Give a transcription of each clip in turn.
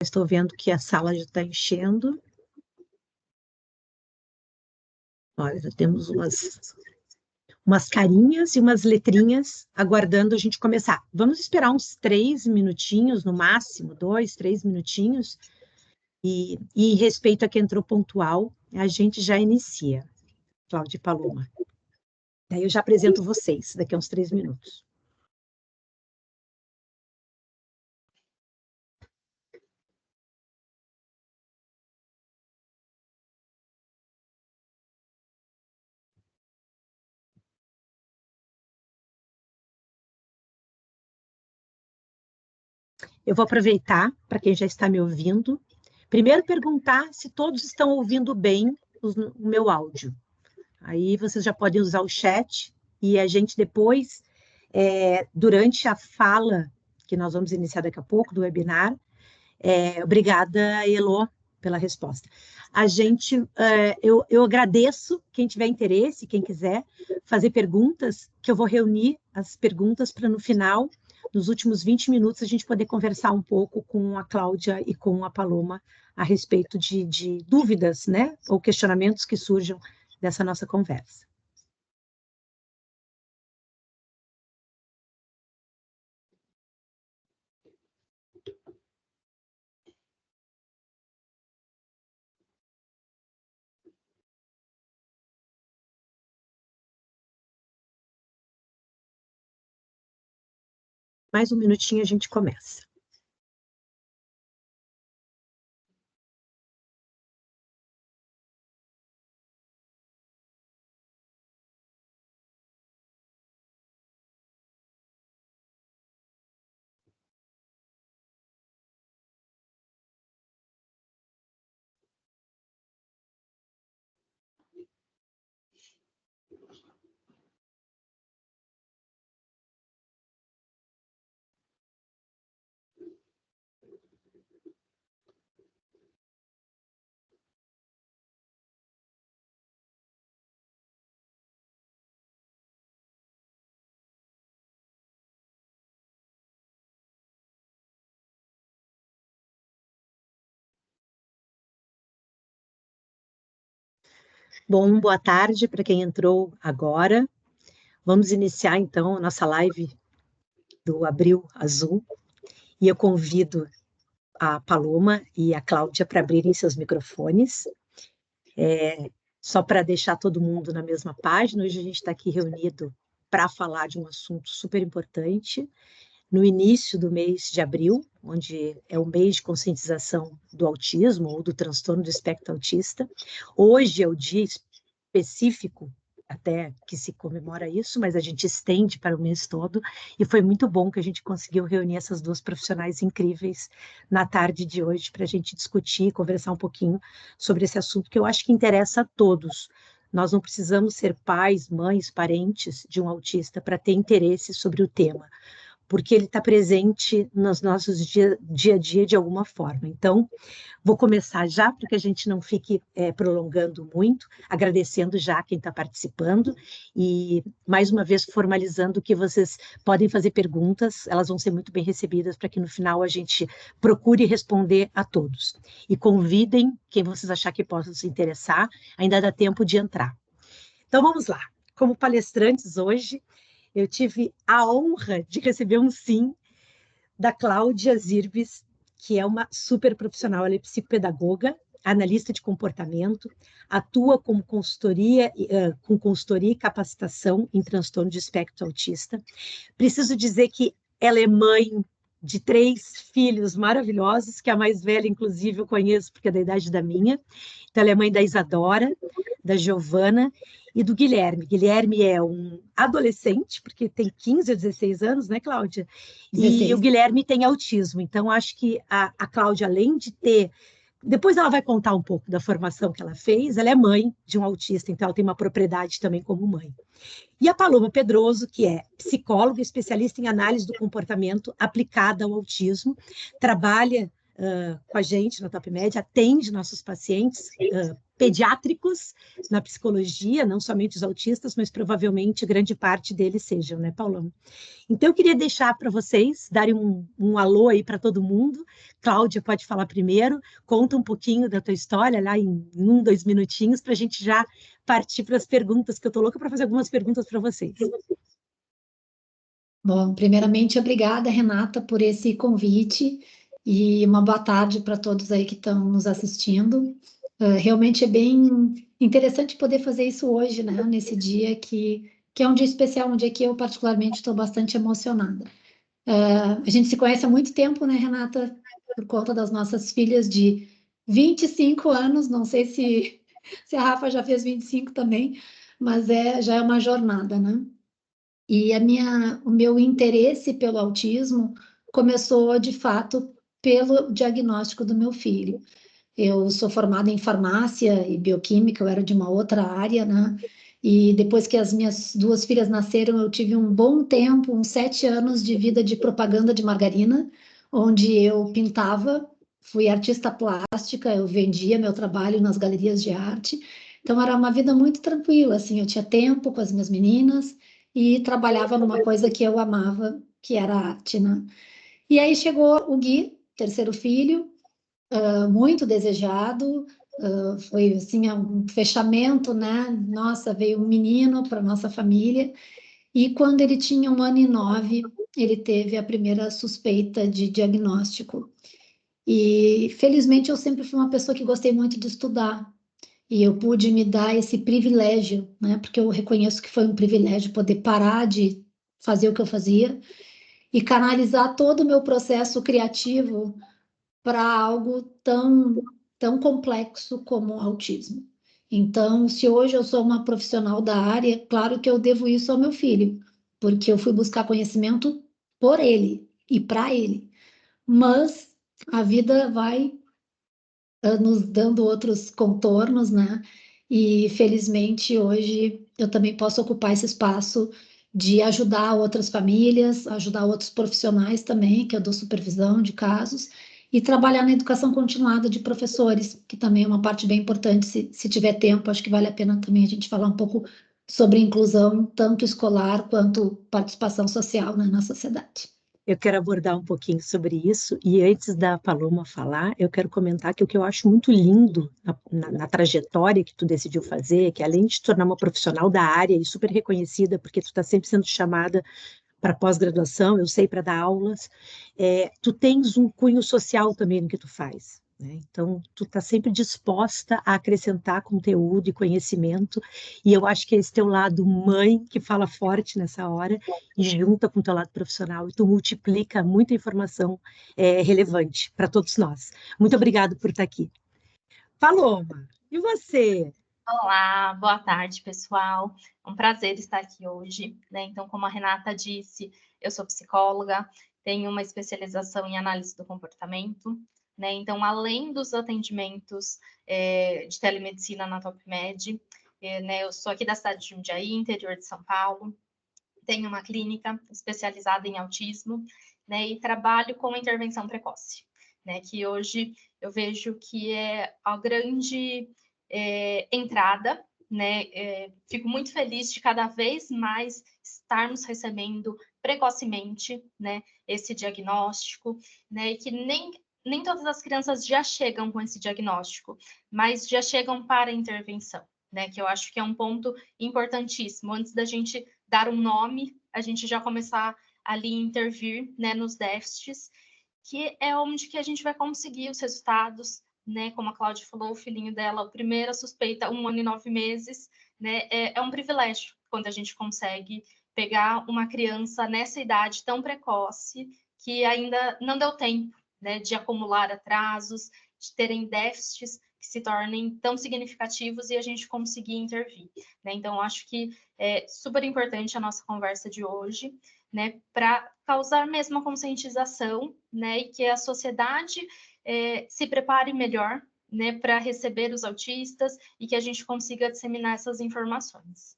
Estou vendo que a sala já está enchendo. Olha, já temos umas carinhas e umas letrinhas aguardando a gente começar. Vamos esperar uns 3 minutinhos, no máximo, 2, 3 minutinhos. E em respeito a quem entrou pontual, a gente já inicia. Cláudia e Paloma. Daí eu já apresento vocês, daqui a uns 3 minutos. Eu vou aproveitar, para quem já está me ouvindo, primeiro perguntar se todos estão ouvindo bem o meu áudio. Aí vocês já podem usar o chat e a gente depois, durante a fala, que nós vamos iniciar daqui a pouco, do webinar, obrigada, Elô, pela resposta. Eu agradeço quem tiver interesse, quem quiser fazer perguntas, que eu vou reunir as perguntas para no final, nos últimos 20 minutos, a gente poder conversar um pouco com a Cláudia e com a Paloma a respeito de dúvidas, né, ou questionamentos que surjam dessa nossa conversa. Mais um minutinho a gente começa. Bom, boa tarde para quem entrou agora. Vamos iniciar, então, a nossa live do Abril Azul. E eu convido a Paloma e a Cláudia para abrirem seus microfones. Só para deixar todo mundo na mesma página, hoje a gente está aqui reunido para falar de um assunto super importante, no início do mês de abril, onde é o mês de conscientização do autismo ou do transtorno do espectro autista. Hoje é o dia específico até que se comemora isso, mas a gente estende para o mês todo, e foi muito bom que a gente conseguiu reunir essas duas profissionais incríveis na tarde de hoje para a gente discutir, conversar um pouquinho sobre esse assunto que eu acho que interessa a todos. Nós não precisamos ser pais, mães, parentes de um autista para ter interesse sobre o tema, porque ele está presente nos nossos dia a dia de alguma forma. Então, vou começar já, para que a gente não fique prolongando muito, agradecendo já quem está participando e, mais uma vez, formalizando que vocês podem fazer perguntas, elas vão ser muito bem recebidas para que no final a gente procure responder a todos. E convidem quem vocês achar que possa se interessar, ainda dá tempo de entrar. Então, vamos lá. Como palestrantes hoje, eu tive a honra de receber um sim da Cláudia Zirbes, que é uma super profissional, ela é psicopedagoga, analista de comportamento, atua como consultoria, com consultoria e capacitação em transtorno de espectro autista. Preciso dizer que ela é mãe de 3 filhos maravilhosos, que a mais velha, inclusive, eu conheço porque é da idade da minha. Então, ela é mãe da Isadora, da Giovana e do Guilherme. Guilherme é um adolescente, porque tem 15 ou 16 anos, né, Cláudia? 16. E o Guilherme tem autismo. Então, acho que a Cláudia, além de ter... Depois ela vai contar um pouco da formação que ela fez. Ela é mãe de um autista, então ela tem uma propriedade também como mãe. E a Paloma Pedroso, que é psicóloga, especialista em análise do comportamento aplicada ao autismo, trabalha com a gente na TopMed, atende nossos pacientes pediátricos na psicologia, não somente os autistas, mas provavelmente grande parte deles sejam, né, Paulão? Então, eu queria deixar para vocês darem um alô aí para todo mundo. Cláudia, pode falar primeiro, conta um pouquinho da tua história lá em 2 minutinhos, para a gente já partir para as perguntas, que eu estou louca para fazer algumas perguntas para vocês. Bom, primeiramente, obrigada, Renata, por esse convite e uma boa tarde para todos aí que estão nos assistindo. Realmente é bem interessante poder fazer isso hoje, né? Nesse dia que é um dia especial, um dia que eu particularmente estou bastante emocionada. A gente se conhece há muito tempo, né, Renata? Por conta das nossas filhas de 25 anos, não sei se a Rafa já fez 25 também, mas já é uma jornada, né? E o meu interesse pelo autismo começou, de fato, pelo diagnóstico do meu filho. Eu sou formada em farmácia e bioquímica, eu era de uma outra área, né? E depois que as minhas duas filhas nasceram, eu tive um bom tempo, uns 7 anos de vida de propaganda de margarina, onde eu pintava, fui artista plástica, eu vendia meu trabalho nas galerias de arte. Então era uma vida muito tranquila, assim, eu tinha tempo com as minhas meninas e trabalhava numa coisa que eu amava, que era a arte, né? E aí chegou o Gui, terceiro filho, muito desejado, foi assim um fechamento, né? Nossa, veio um menino para nossa família, e quando ele tinha 1 ano e 9, ele teve a primeira suspeita de diagnóstico. E felizmente eu sempre fui uma pessoa que gostei muito de estudar, e eu pude me dar esse privilégio, né? Porque eu reconheço que foi um privilégio poder parar de fazer o que eu fazia e canalizar todo o meu processo criativo para algo tão complexo como o autismo. Então, se hoje eu sou uma profissional da área, claro que eu devo isso ao meu filho, porque eu fui buscar conhecimento por ele e para ele. Mas a vida vai nos dando outros contornos, né? E felizmente hoje eu também posso ocupar esse espaço de ajudar outras famílias, ajudar outros profissionais também, que eu dou supervisão de casos, e trabalhar na educação continuada de professores, que também é uma parte bem importante. Se tiver tempo, acho que vale a pena também a gente falar um pouco sobre inclusão, tanto escolar quanto participação social, né, na sociedade. Eu quero abordar um pouquinho sobre isso, e antes da Paloma falar, eu quero comentar que o que eu acho muito lindo na trajetória que tu decidiu fazer, que além de te tornar uma profissional da área e super reconhecida, porque tu está sempre sendo chamada para pós-graduação, eu sei, para dar aulas, tu tens um cunho social também no que tu faz, né? Então, tu está sempre disposta a acrescentar conteúdo e conhecimento, e eu acho que é esse teu lado mãe que fala forte nessa hora, e junta com o teu lado profissional, e tu multiplica muita informação relevante para todos nós. Muito obrigada por estar aqui. Paloma, e você? Olá, boa tarde, pessoal. É um prazer estar aqui hoje, né? Então, como a Renata disse, eu sou psicóloga, tenho uma especialização em análise do comportamento, né? Então, além dos atendimentos de telemedicina na TopMed, né? Eu sou aqui da cidade de Jundiaí, interior de São Paulo, tenho uma clínica especializada em autismo, né? E trabalho com intervenção precoce, né? Que hoje eu vejo que é a grande entrada, né? Fico muito feliz de cada vez mais estarmos recebendo precocemente, né? Esse diagnóstico, né? E que nem todas as crianças já chegam com esse diagnóstico, mas já chegam para a intervenção, né? Que eu acho que é um ponto importantíssimo. Antes da gente dar um nome, a gente já começar ali a intervir, né? Nos déficits, que é onde que a gente vai conseguir os resultados, né? Como a Cláudia falou, o filhinho dela, a primeira suspeita, 1 ano e 9 meses, né? É um privilégio quando a gente consegue pegar uma criança nessa idade tão precoce que ainda não deu tempo, né? De acumular atrasos, de terem déficits que se tornem tão significativos e a gente conseguir intervir, né? Então, acho que é super importante a nossa conversa de hoje, né? Para causar mesmo a conscientização, né? E que a sociedade se prepare melhor, né, para receber os autistas e que a gente consiga disseminar essas informações.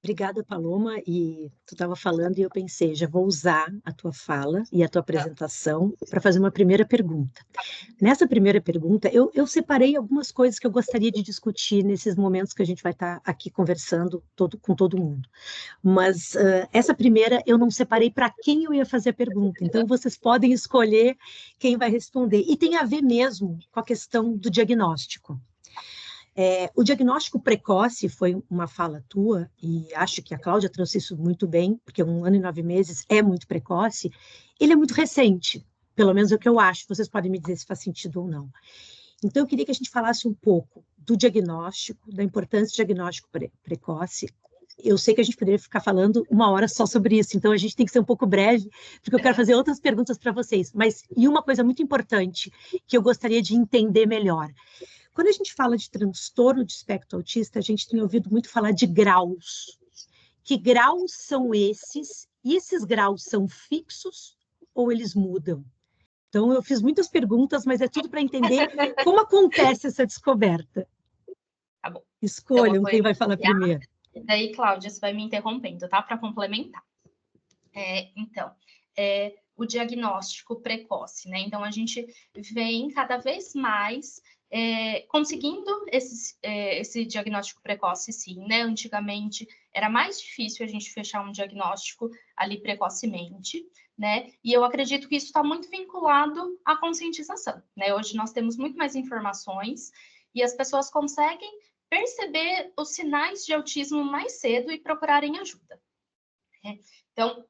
Obrigada, Paloma. E tu estava falando e eu pensei, já vou usar a tua fala e a tua apresentação para fazer uma primeira pergunta. Nessa primeira pergunta, eu separei algumas coisas que eu gostaria de discutir nesses momentos que a gente vai estar aqui conversando com todo mundo. Mas essa primeira eu não separei para quem eu ia fazer a pergunta. Então, vocês podem escolher quem vai responder. E tem a ver mesmo com a questão do diagnóstico. O diagnóstico precoce foi uma fala tua, e acho que a Cláudia trouxe isso muito bem, porque 1 ano e 9 meses é muito precoce. Ele é muito recente, pelo menos é o que eu acho. Vocês podem me dizer se faz sentido ou não. Então, eu queria que a gente falasse um pouco do diagnóstico, da importância do diagnóstico precoce. Eu sei que a gente poderia ficar falando 1 hora só sobre isso, então a gente tem que ser um pouco breve, porque eu quero fazer outras perguntas para vocês. E uma coisa muito importante que eu gostaria de entender melhor. Quando a gente fala de transtorno de espectro autista, a gente tem ouvido muito falar de graus. Que graus são esses? E esses graus são fixos ou eles mudam? Então, eu fiz muitas perguntas, mas é tudo para entender como acontece essa descoberta. Tá bom. Escolham então, quem vai falar primeiro. Daí, Cláudia, você vai me interrompendo, tá? Para complementar. O diagnóstico precoce, né? Então, a gente vem cada vez mais conseguindo esse diagnóstico precoce, sim, né? Antigamente era mais difícil a gente fechar um diagnóstico ali precocemente, né? E eu acredito que isso está muito vinculado à conscientização, né? Hoje nós temos muito mais informações e as pessoas conseguem perceber os sinais de autismo mais cedo e procurarem ajuda. Então,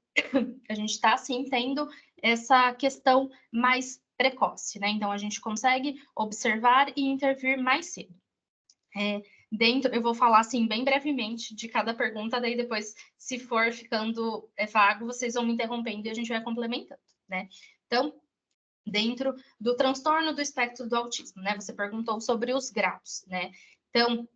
a gente está, assim, tendo essa questão mais precoce, né? Então, a gente consegue observar e intervir mais cedo. Eu vou falar, assim, bem brevemente de cada pergunta, daí depois, se for ficando vago, vocês vão me interrompendo e a gente vai complementando, né? Então, dentro do transtorno do espectro do autismo, né? Você perguntou sobre os graus, né? Então,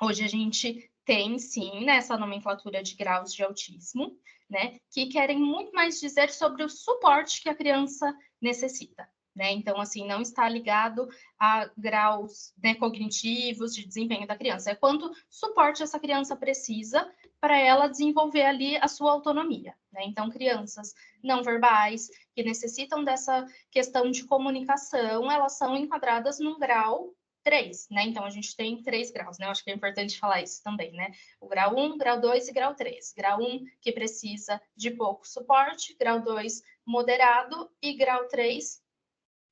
hoje a gente tem, sim, né, essa nomenclatura de graus de autismo, né, que querem muito mais dizer sobre o suporte que a criança necessita, né? Então, assim, não está ligado a graus, né, cognitivos de desempenho da criança, é quanto suporte essa criança precisa para ela desenvolver ali a sua autonomia, né? Então, crianças não verbais que necessitam dessa questão de comunicação, elas são enquadradas num grau 3, né? Então, a gente tem 3 graus, né? Eu acho que é importante falar isso também, né? O grau 1, grau 2 e grau 3. Grau 1, que precisa de pouco suporte, grau 2, moderado, e grau 3,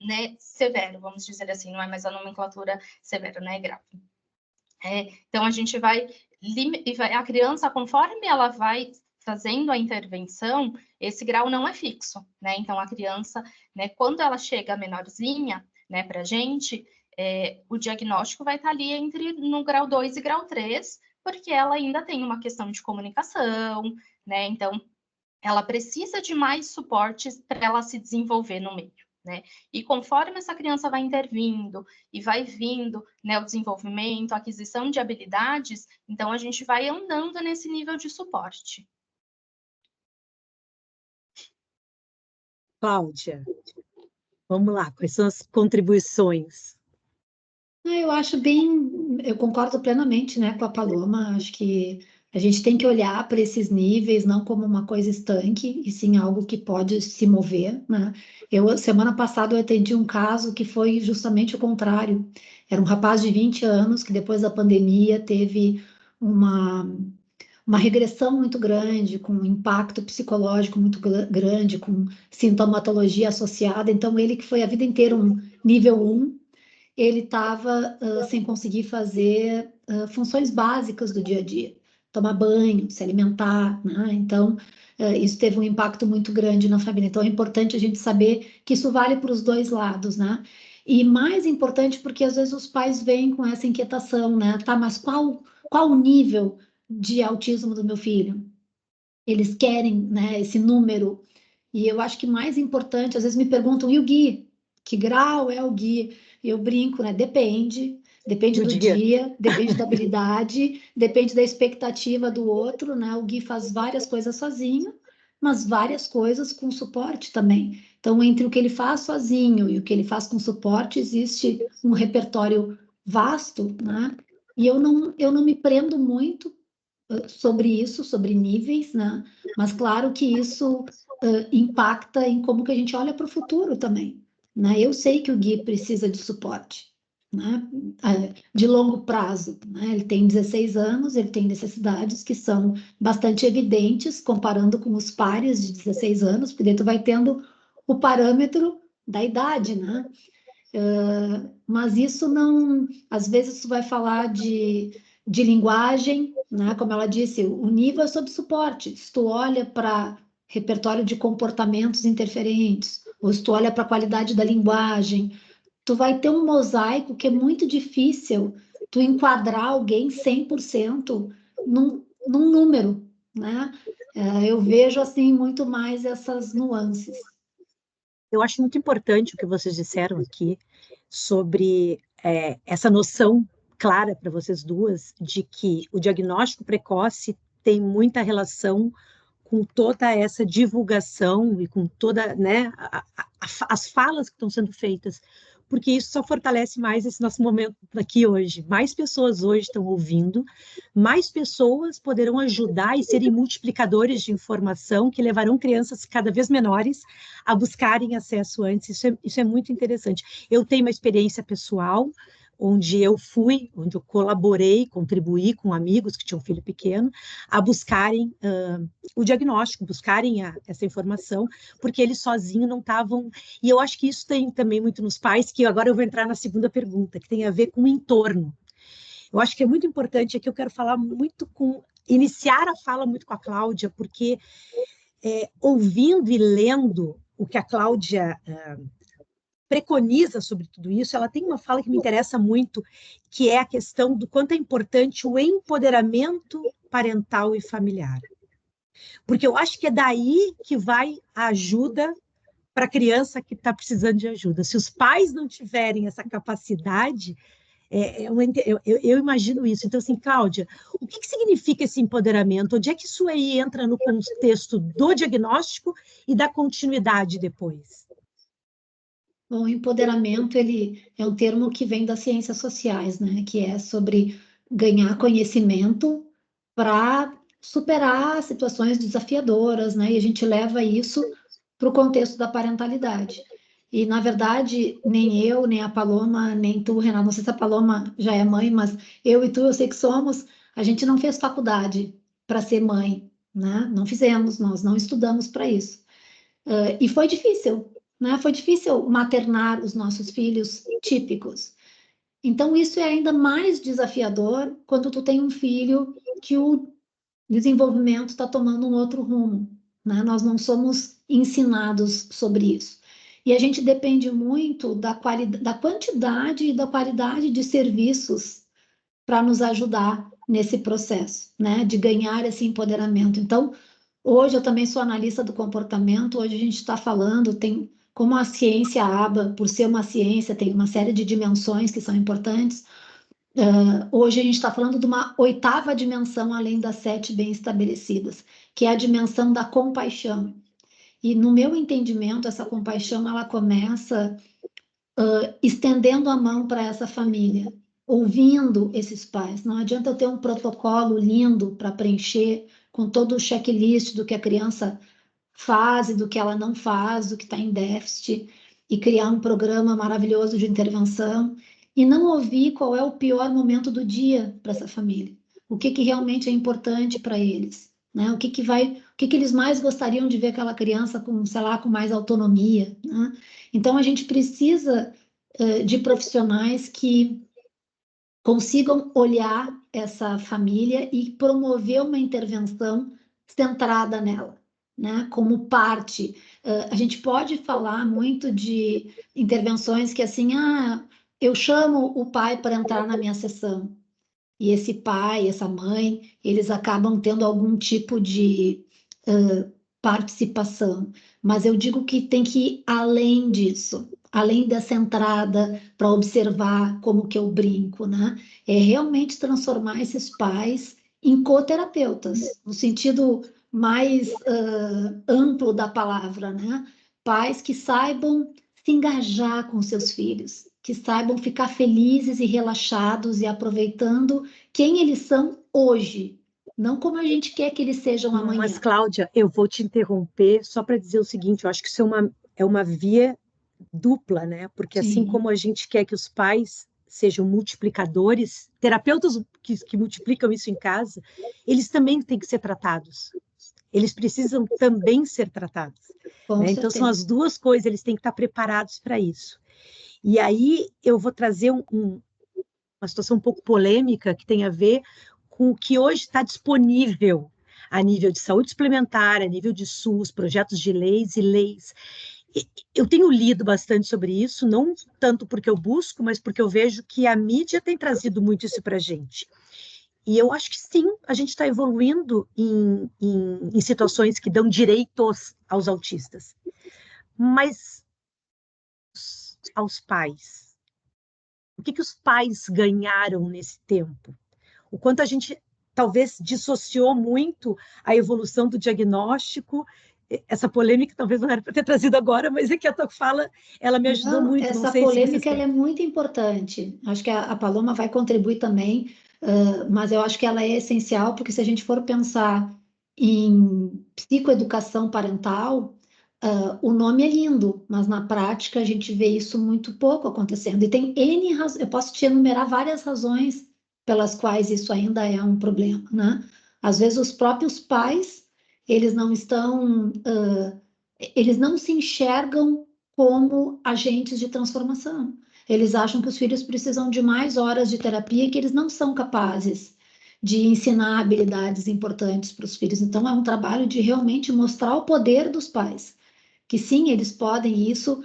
né, severo, vamos dizer assim, não é mais a nomenclatura severa, né? É grave. Então, a gente a criança, conforme ela vai fazendo a intervenção, esse grau não é fixo, né? Então, a criança, né, quando ela chega menorzinha, né, para a gente, o diagnóstico vai estar ali no grau 2 e grau 3, porque ela ainda tem uma questão de comunicação, né? Então, ela precisa de mais suportes para ela se desenvolver no meio, né? E conforme essa criança vai intervindo e vai vindo, né, o desenvolvimento, a aquisição de habilidades, então a gente vai andando nesse nível de suporte. Cláudia, vamos lá, quais são as contribuições? Eu concordo plenamente, né, com a Paloma. Acho que a gente tem que olhar para esses níveis não como uma coisa estanque, e sim algo que pode se mover, né? Semana passada, eu atendi um caso que foi justamente o contrário. Era um rapaz de 20 anos que depois da pandemia teve uma regressão muito grande, com um impacto psicológico muito grande, com sintomatologia associada. Então, ele que foi a vida inteira um nível 1, ele estava sem conseguir fazer funções básicas do dia a dia, tomar banho, se alimentar, né? Então, isso teve um impacto muito grande na família. Então, é importante a gente saber que isso vale para os dois lados, né? E mais importante porque às vezes os pais vêm com essa inquietação, né? Tá, mas qual o nível de autismo do meu filho? Eles querem, né, esse número. E eu acho que mais importante, às vezes me perguntam, e o Gui? Que grau é o Gui? Eu brinco, né? Depende do dia, depende da habilidade, depende da expectativa do outro, né? O Gui faz várias coisas sozinho, mas várias coisas com suporte também. Então, entre o que ele faz sozinho e o que ele faz com suporte, existe um repertório vasto, né? E eu não me prendo muito sobre isso, sobre níveis, né? Mas claro que isso impacta em como que a gente olha para o futuro também, né? Eu sei que o Gui precisa de suporte, né? De longo prazo, né? Ele tem 16 anos, ele tem necessidades que são bastante evidentes comparando com os pares de 16 anos, porque daí tu vai tendo o parâmetro da idade, né? Mas isso não, às vezes tu vai falar de linguagem, né? Como ela disse, o nível é sob suporte. Se tu olha para repertório de comportamentos interferentes, ou se tu olha para a qualidade da linguagem, tu vai ter um mosaico que é muito difícil tu enquadrar alguém 100% num número, né? Eu vejo assim muito mais essas nuances. Eu acho muito importante o que vocês disseram aqui sobre essa noção clara para vocês duas de que o diagnóstico precoce tem muita relação com toda essa divulgação e com toda, né, as falas que estão sendo feitas, porque isso só fortalece mais esse nosso momento aqui hoje. Mais pessoas hoje estão ouvindo, mais pessoas poderão ajudar e serem multiplicadores de informação que levarão crianças cada vez menores a buscarem acesso antes. Isso é muito interessante. Eu tenho uma experiência pessoal onde eu colaborei, contribuí com amigos que tinham um filho pequeno, a buscarem o diagnóstico, buscarem essa informação, porque eles sozinhos não estavam... E eu acho que isso tem também muito nos pais, que agora eu vou entrar na segunda pergunta, que tem a ver com o entorno. Eu acho que é muito importante, aqui eu quero falar muito iniciar a fala muito com a Cláudia, porque ouvindo e lendo o que a Cláudia preconiza sobre tudo isso, ela tem uma fala que me interessa muito, que é a questão do quanto é importante o empoderamento parental e familiar. Porque eu acho que é daí que vai a ajuda para a criança que está precisando de ajuda. Se os pais não tiverem essa capacidade, eu imagino isso. Então, assim, Cláudia, o que significa esse empoderamento? Onde é que isso aí entra no contexto do diagnóstico e da continuidade depois? O empoderamento, ele é um termo que vem das ciências sociais, né? Que é sobre ganhar conhecimento para superar situações desafiadoras, né? E a gente leva isso para o contexto da parentalidade. E, na verdade, nem eu, nem a Paloma, nem tu, Renato, não sei se a Paloma já é mãe, mas eu e tu, eu sei que somos, a gente não fez faculdade para ser mãe, né? Não fizemos, nós não estudamos para isso. E foi difícil, né? Foi difícil maternar os nossos filhos típicos. Então, isso é ainda mais desafiador quando tu tem um filho que o desenvolvimento está tomando um outro rumo, né? Nós não somos ensinados sobre isso. E a gente depende muito da quantidade e da qualidade de serviços para nos ajudar nesse processo, né? De ganhar esse empoderamento. Então, hoje eu também sou analista do comportamento, hoje a gente está falando, tem como a ciência ABA, por ser uma ciência, tem uma série de dimensões que são importantes. Hoje a gente está falando de uma 8ª dimensão, além das 7 bem estabelecidas, que é a dimensão da compaixão. E no meu entendimento, essa compaixão, ela começa estendendo a mão para essa família, ouvindo esses pais. Não adianta eu ter um protocolo lindo para preencher, com todo o checklist do que a criança faz e do que ela não faz, do que está em déficit, e criar um programa maravilhoso de intervenção, e não ouvir qual é o pior momento do dia para essa família. O que realmente é importante para eles, né? O que eles mais gostariam de ver aquela criança com, sei lá, com mais autonomia, né? Então, a gente precisa de profissionais que consigam olhar essa família e promover uma intervenção centrada nela, né? Como parte. A gente pode falar muito de intervenções que, assim, eu chamo o pai para entrar na minha sessão. E esse pai, essa mãe, eles acabam tendo algum tipo de participação. Mas eu digo que tem que ir além disso, além dessa entrada para observar como que eu brinco, né? É realmente transformar esses pais em coterapeutas, no sentido mais amplo da palavra, né? Pais que saibam se engajar com seus filhos, que saibam ficar felizes e relaxados e aproveitando quem eles são hoje, não como a gente quer que eles sejam amanhã. Mas, Cláudia, eu vou te interromper só para dizer o seguinte, eu acho que isso é uma via dupla, né? Porque assim Sim. como a gente quer que os pais sejam multiplicadores, terapeutas que multiplicam isso em casa, eles também têm que ser tratados. Eles precisam também ser tratados. Com Né? Então, são certeza. as duas coisas, eles têm que estar preparados para isso. E aí, eu vou trazer uma situação um pouco polêmica que tem a ver com o que hoje está disponível a nível de saúde suplementar, a nível de SUS, projetos de leis e leis. Eu tenho lido bastante sobre isso, não tanto porque eu busco, mas porque eu vejo que a mídia tem trazido muito isso para a gente. E eu acho que sim, a gente está evoluindo em situações que dão direitos aos autistas. Mas aos pais, o que os pais ganharam nesse tempo? O quanto a gente talvez dissociou muito a evolução do diagnóstico. Essa polêmica talvez não era para ter trazido agora, mas é que a tua fala, ela me ajudou Não, muito. Não essa sei se vocês polêmica ela têm. é muito importante. Acho que a Paloma vai contribuir também, mas eu acho que ela é essencial, porque se a gente for pensar em psicoeducação parental, o nome é lindo, mas na prática a gente vê isso muito pouco acontecendo. E tem N razões, eu posso te enumerar várias razões pelas quais isso ainda é um problema, né? Às vezes os próprios pais, eles não estão, eles não se enxergam como agentes de transformação. Eles acham que os filhos precisam de mais horas de terapia e que eles não são capazes de ensinar habilidades importantes para os filhos. Então, é um trabalho de realmente mostrar o poder dos pais, que sim, eles podem, e isso,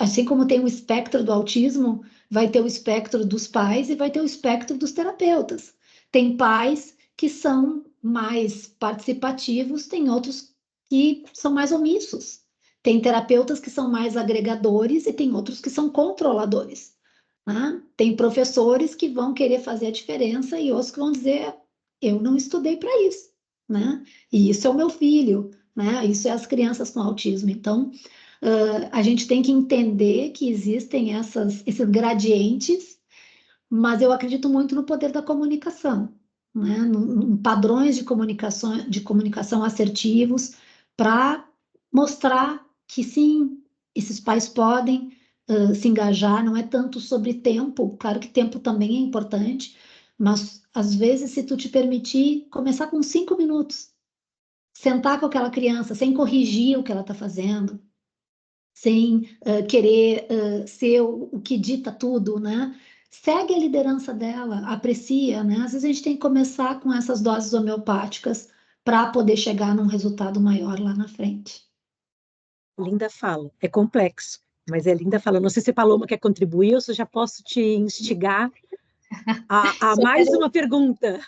assim como tem o espectro do autismo, vai ter o espectro dos pais e vai ter o espectro dos terapeutas. Tem pais que são mais participativos, tem outros que são mais omissos. Tem terapeutas que são mais agregadores e tem outros que são controladores. Né? Tem professores que vão querer fazer a diferença e outros que vão dizer: eu não estudei para isso, né? E isso é o meu filho, né? Isso é as crianças com autismo. Então, a gente tem que entender que existem esses gradientes, mas eu acredito muito no poder da comunicação, né? Em padrões de comunicação assertivos para mostrar que sim, esses pais podem se engajar, não é tanto sobre tempo, claro que tempo também é importante, mas às vezes se tu te permitir começar com 5 minutos, sentar com aquela criança sem corrigir o que ela está fazendo, sem querer ser o que dita tudo, né? Segue a liderança dela, aprecia, né? Às vezes a gente tem que começar com essas doses homeopáticas para poder chegar num resultado maior lá na frente. Linda fala. É complexo, mas é linda fala. Não sei se a Paloma quer contribuir ou se eu já posso te instigar a mais uma pergunta.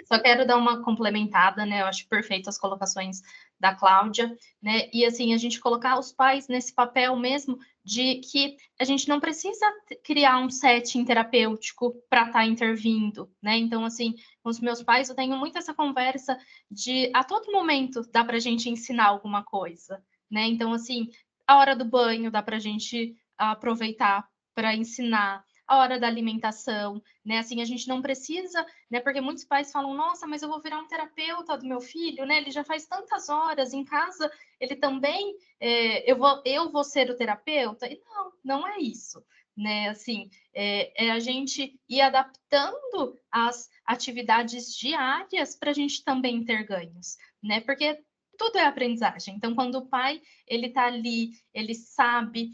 Só quero dar uma complementada, né? Eu acho perfeito as colocações da Cláudia, né? E assim, a gente colocar os pais nesse papel mesmo de que a gente não precisa criar um setting terapêutico para estar intervindo, né? Então, assim, com os meus pais eu tenho muito essa conversa de a todo momento dá para a gente ensinar alguma coisa, né? Então, assim, a hora do banho dá para a gente aproveitar para ensinar, a hora da alimentação, né? Assim, a gente não precisa, né? Porque muitos pais falam: nossa, mas eu vou virar um terapeuta do meu filho, né? Ele já faz tantas horas em casa, ele também, eu vou ser o terapeuta? E não é isso, né? Assim, é a gente ir adaptando as atividades diárias para a gente também ter ganhos, né? Porque tudo é aprendizagem. Então, quando o pai ele está ali, ele sabe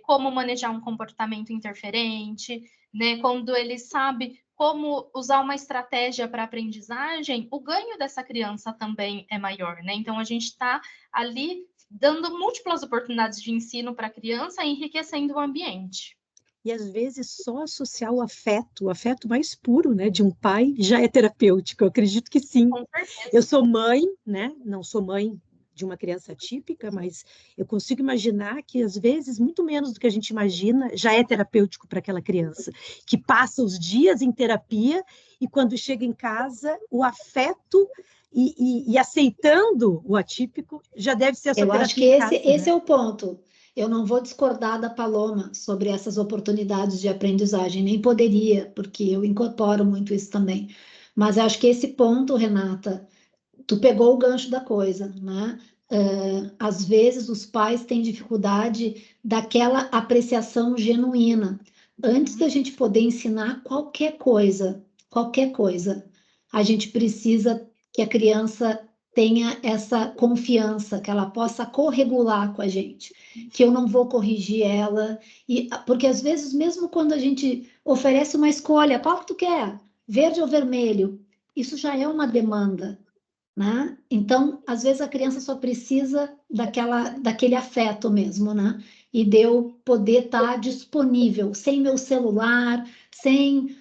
como manejar um comportamento interferente, né? Quando ele sabe como usar uma estratégia para aprendizagem, o ganho dessa criança também é maior, né? Então, a gente está ali dando múltiplas oportunidades de ensino para a criança, enriquecendo o ambiente. E às vezes só associar o afeto mais puro, né, de um pai já é terapêutico. Eu acredito que sim. Com certeza. Eu sou mãe, né? Não sou mãe de uma criança típica, mas eu consigo imaginar que às vezes muito menos do que a gente imagina já é terapêutico para aquela criança que passa os dias em terapia e quando chega em casa o afeto e aceitando o atípico já deve ser a sua Eu terapia acho que em casa, esse né? é o ponto. Eu não vou discordar da Paloma sobre essas oportunidades de aprendizagem, nem poderia, porque eu incorporo muito isso também. Mas acho que esse ponto, Renata, tu pegou o gancho da coisa, né? Às vezes os pais têm dificuldade daquela apreciação genuína. Antes da gente poder ensinar qualquer coisa, a gente precisa que a criança tenha essa confiança, que ela possa corregular com a gente, que eu não vou corrigir ela, porque às vezes, mesmo quando a gente oferece uma escolha, qual que tu quer? Verde ou vermelho? Isso já é uma demanda, né? Então, às vezes a criança só precisa daquele afeto mesmo, né? E de eu poder estar disponível, sem meu celular, sem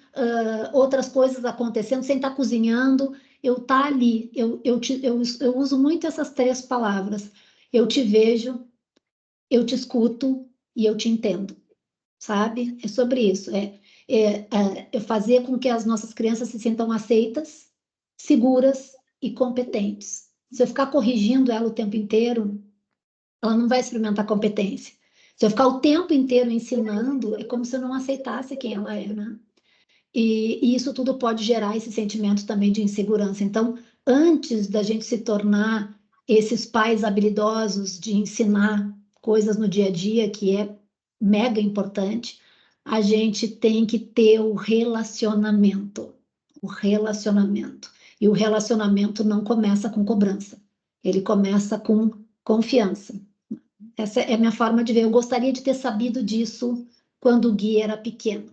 outras coisas acontecendo, sem estar cozinhando, eu estar ali. Eu uso muito essas 3 palavras. Eu te vejo, eu te escuto e eu te entendo, sabe? É sobre isso. É fazer com que as nossas crianças se sintam aceitas, seguras e competentes. Se eu ficar corrigindo ela o tempo inteiro, ela não vai experimentar competência. Se eu ficar o tempo inteiro ensinando, é como se eu não aceitasse quem ela é, né? E isso tudo pode gerar esse sentimento também de insegurança. Então, antes da gente se tornar esses pais habilidosos de ensinar coisas no dia a dia, que é mega importante, a gente tem que ter o relacionamento. O relacionamento. E o relacionamento não começa com cobrança, ele começa com confiança. Essa é a minha forma de ver. Eu gostaria de ter sabido disso quando o Gui era pequeno,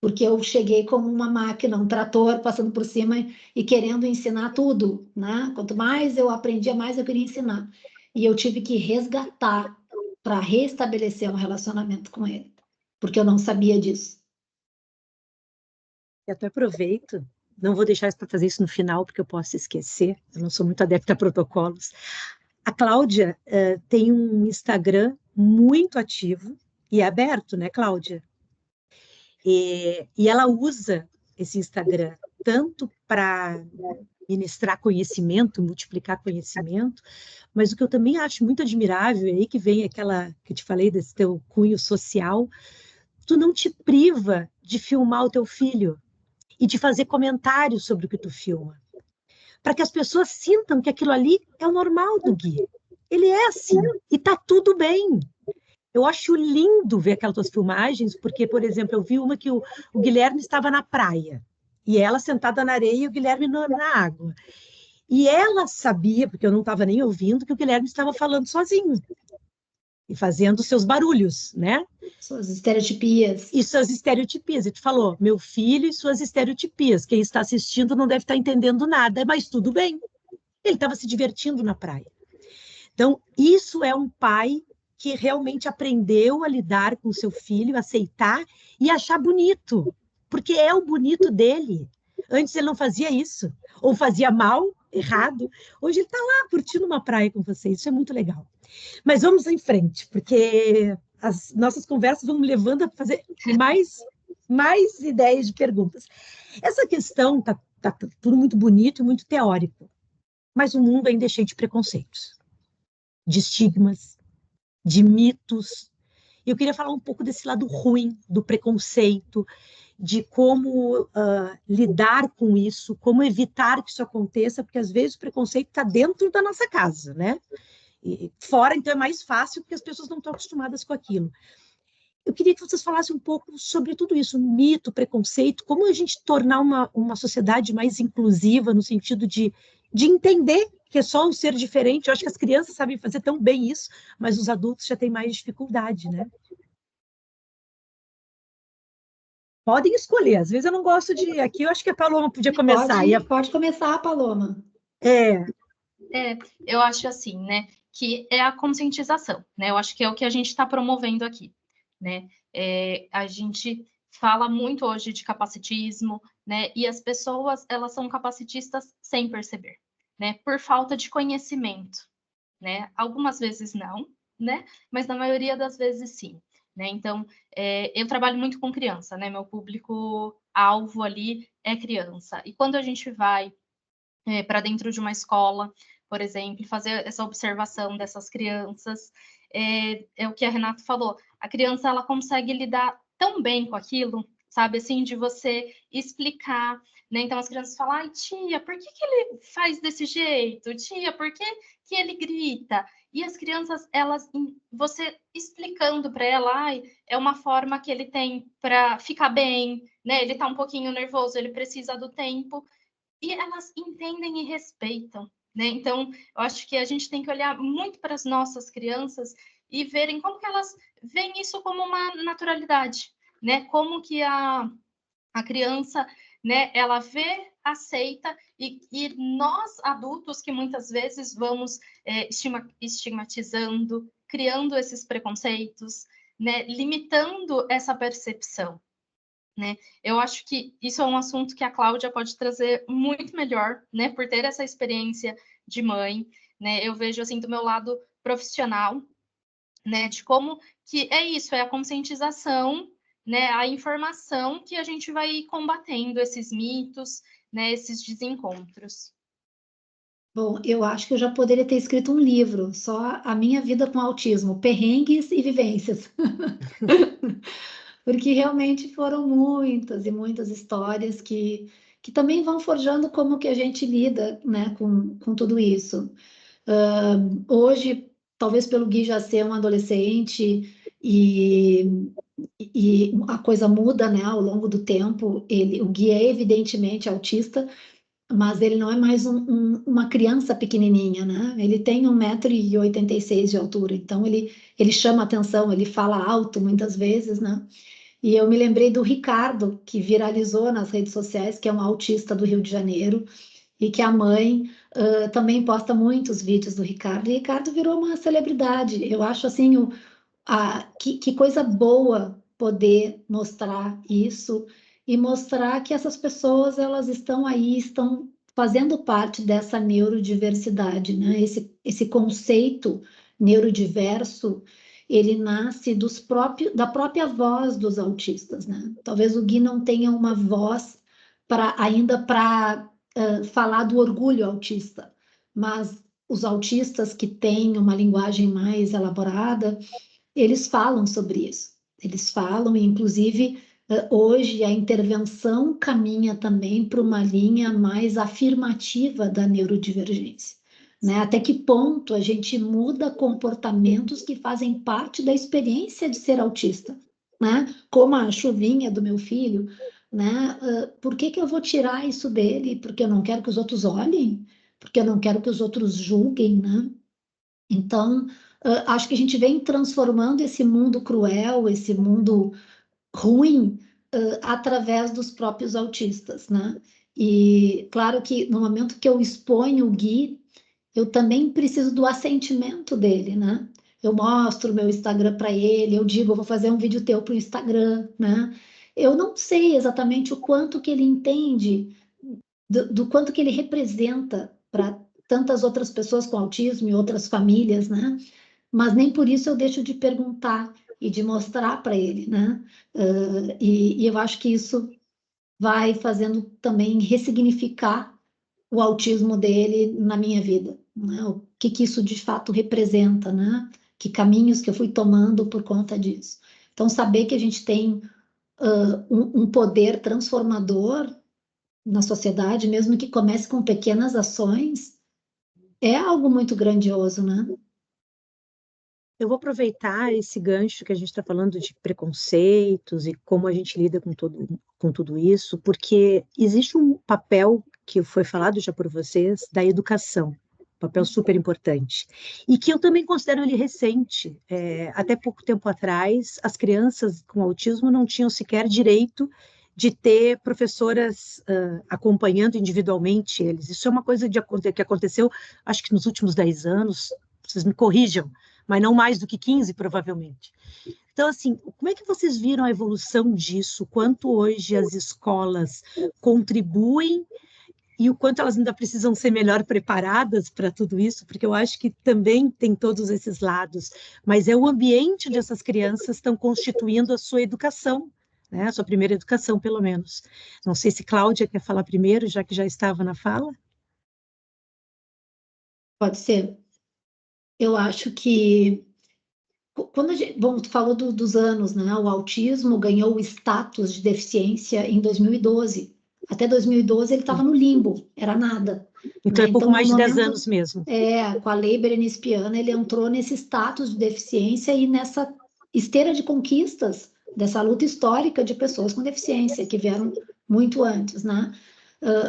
porque eu cheguei como uma máquina, um trator passando por cima e querendo ensinar tudo, né? Quanto mais eu aprendia, mais eu queria ensinar. E eu tive que resgatar para restabelecer um relacionamento com ele, porque eu não sabia disso. Eu até aproveito, não vou deixar para fazer isso no final, porque eu posso esquecer, eu não sou muito adepta a protocolos. A Cláudia tem um Instagram muito ativo e é aberto, né, Cláudia? E ela usa esse Instagram tanto para ministrar conhecimento, multiplicar conhecimento, mas o que eu também acho muito admirável, é aí que vem aquela que eu te falei desse teu cunho social, tu não te priva de filmar o teu filho e de fazer comentários sobre o que tu filma, para que as pessoas sintam que aquilo ali é o normal do Gui. Ele é assim, e tá tudo bem. Eu acho lindo ver aquelas tuas filmagens, porque, por exemplo, eu vi uma que o Guilherme estava na praia, e ela sentada na areia e o Guilherme na água. E ela sabia, porque eu não estava nem ouvindo, que o Guilherme estava falando sozinho e fazendo seus barulhos, né? Suas estereotipias. E suas estereotipias. E tu falou, meu filho e suas estereotipias. Quem está assistindo não deve estar entendendo nada, mas tudo bem. Ele estava se divertindo na praia. Então, isso é um pai que realmente aprendeu a lidar com o seu filho, aceitar e achar bonito, porque é o bonito dele. Antes ele não fazia isso, ou fazia mal, errado. Hoje ele está lá curtindo uma praia com vocês, isso é muito legal. Mas vamos em frente, porque as nossas conversas vão me levando a fazer mais ideias de perguntas. Essa questão está tudo muito bonito e muito teórico, mas o mundo ainda é cheio de preconceitos, de estigmas, de mitos. E eu queria falar um pouco desse lado ruim do preconceito, de como lidar com isso, como evitar que isso aconteça, porque às vezes o preconceito está dentro da nossa casa, né? E fora, então, é mais fácil, porque as pessoas não estão acostumadas com aquilo. Eu queria que vocês falassem um pouco sobre tudo isso, mito, preconceito, como a gente tornar uma sociedade mais inclusiva, no sentido de entender que é só um ser diferente. Eu acho que as crianças sabem fazer tão bem isso, mas os adultos já têm mais dificuldade, né? Podem escolher, às vezes eu não gosto de... Aqui eu acho que a Paloma podia começar. Pode começar, Paloma. Eu acho assim, né, que é a conscientização, né? Eu acho que é o que a gente está promovendo aqui, né? A gente fala muito hoje de capacitismo, né? E as pessoas, elas são capacitistas sem perceber, né? Por falta de conhecimento, né? Algumas vezes não, né? Mas na maioria das vezes sim, né? Então, eu trabalho muito com criança, né? Meu público-alvo ali é criança. E quando a gente vai para dentro de uma escola, por exemplo, fazer essa observação dessas crianças, é o que a Renata falou, a criança ela consegue lidar tão bem com aquilo, sabe, assim, de você explicar, né? Então as crianças falam, ai, tia, por que ele faz desse jeito? Tia, por que ele grita? E as crianças, você explicando para ela, ai, é uma forma que ele tem para ficar bem, né? Ele tá um pouquinho nervoso, ele precisa do tempo, e elas entendem e respeitam, né? Então, eu acho que a gente tem que olhar muito para as nossas crianças e verem como que elas veem isso como uma naturalidade, né? Como que a criança, né, ela vê, aceita, e nós adultos que muitas vezes vamos estigmatizando, criando esses preconceitos, né, limitando essa percepção, né? Eu acho que isso é um assunto que a Cláudia pode trazer muito melhor, né, por ter essa experiência de mãe, né? Eu vejo assim do meu lado profissional, né, de como que é isso, é a conscientização, né, a informação que a gente vai combatendo esses mitos, né, esses desencontros. Bom, eu acho que eu já poderia ter escrito um livro, só a minha vida com autismo, perrengues e vivências. Porque realmente foram muitas e muitas histórias que também vão forjando como que a gente lida, né, com tudo isso. Hoje, talvez pelo Gui já ser um adolescente e a coisa muda, né, ao longo do tempo, o Gui é evidentemente autista, mas ele não é mais uma criança pequenininha, né? Ele tem 1,86 m de altura, então ele chama atenção, ele fala alto muitas vezes, né? E eu me lembrei do Ricardo, que viralizou nas redes sociais, que é um autista do Rio de Janeiro, e que a mãe também posta muitos vídeos do Ricardo. E Ricardo virou uma celebridade. Eu acho assim, que coisa boa poder mostrar isso e mostrar que essas pessoas elas estão aí, estão fazendo parte dessa neurodiversidade, né? Esse conceito neurodiverso, ele nasce da própria voz dos autistas, né? Talvez o Gui não tenha uma voz ainda para falar do orgulho autista, mas os autistas que têm uma linguagem mais elaborada, eles falam sobre isso. Eles falam, e inclusive hoje a intervenção caminha também para uma linha mais afirmativa da neurodivergência. Né? Até que ponto a gente muda comportamentos que fazem parte da experiência de ser autista, né? Como a chuvinha do meu filho, né? Por que eu vou tirar isso dele? Porque eu não quero que os outros olhem? Porque eu não quero que os outros julguem, né? Então, acho que a gente vem transformando esse mundo cruel, esse mundo ruim, através dos próprios autistas, né? E claro que no momento que eu exponho o Gui, eu também preciso do assentimento dele, né? Eu mostro o meu Instagram para ele, eu digo, eu vou fazer um vídeo teu para o Instagram, né? Eu não sei exatamente o quanto que ele entende, do quanto que ele representa para tantas outras pessoas com autismo e outras famílias, né? Mas nem por isso eu deixo de perguntar e de mostrar para ele, né? E eu acho que isso vai fazendo também ressignificar o autismo dele na minha vida, né? O que isso de fato representa, né? Que caminhos que eu fui tomando por conta disso. Então, saber que a gente tem um poder transformador na sociedade, mesmo que comece com pequenas ações, é algo muito grandioso, né? Eu vou aproveitar esse gancho que a gente está falando de preconceitos e como a gente lida com tudo isso, porque existe um papel que foi falado já por vocês da educação, papel super importante, e que eu também considero ele recente. Até pouco tempo atrás, as crianças com autismo não tinham sequer direito de ter professoras acompanhando individualmente eles. Isso é uma coisa que aconteceu, acho que nos últimos 10 anos, vocês me corrijam, mas não mais do que 15, provavelmente. Então, assim, como é que vocês viram a evolução disso? Quanto hoje as escolas contribuem e o quanto elas ainda precisam ser melhor preparadas para tudo isso? Porque eu acho que também tem todos esses lados, mas é o ambiente onde essas crianças estão constituindo a sua educação, né? A sua primeira educação, pelo menos. Não sei se Cláudia quer falar primeiro, já que já estava na fala. Pode ser. Eu acho que quando bom, tu falou dos anos, né? O autismo ganhou o status de deficiência em 2012. Até 2012 ele estava no limbo, era nada. Então, Né? é pouco Então, mais no de 10 momento, anos mesmo. com a Lei Berenice-Piana, ele entrou nesse status de deficiência e nessa esteira de conquistas dessa luta histórica de pessoas com deficiência, que vieram muito antes, né?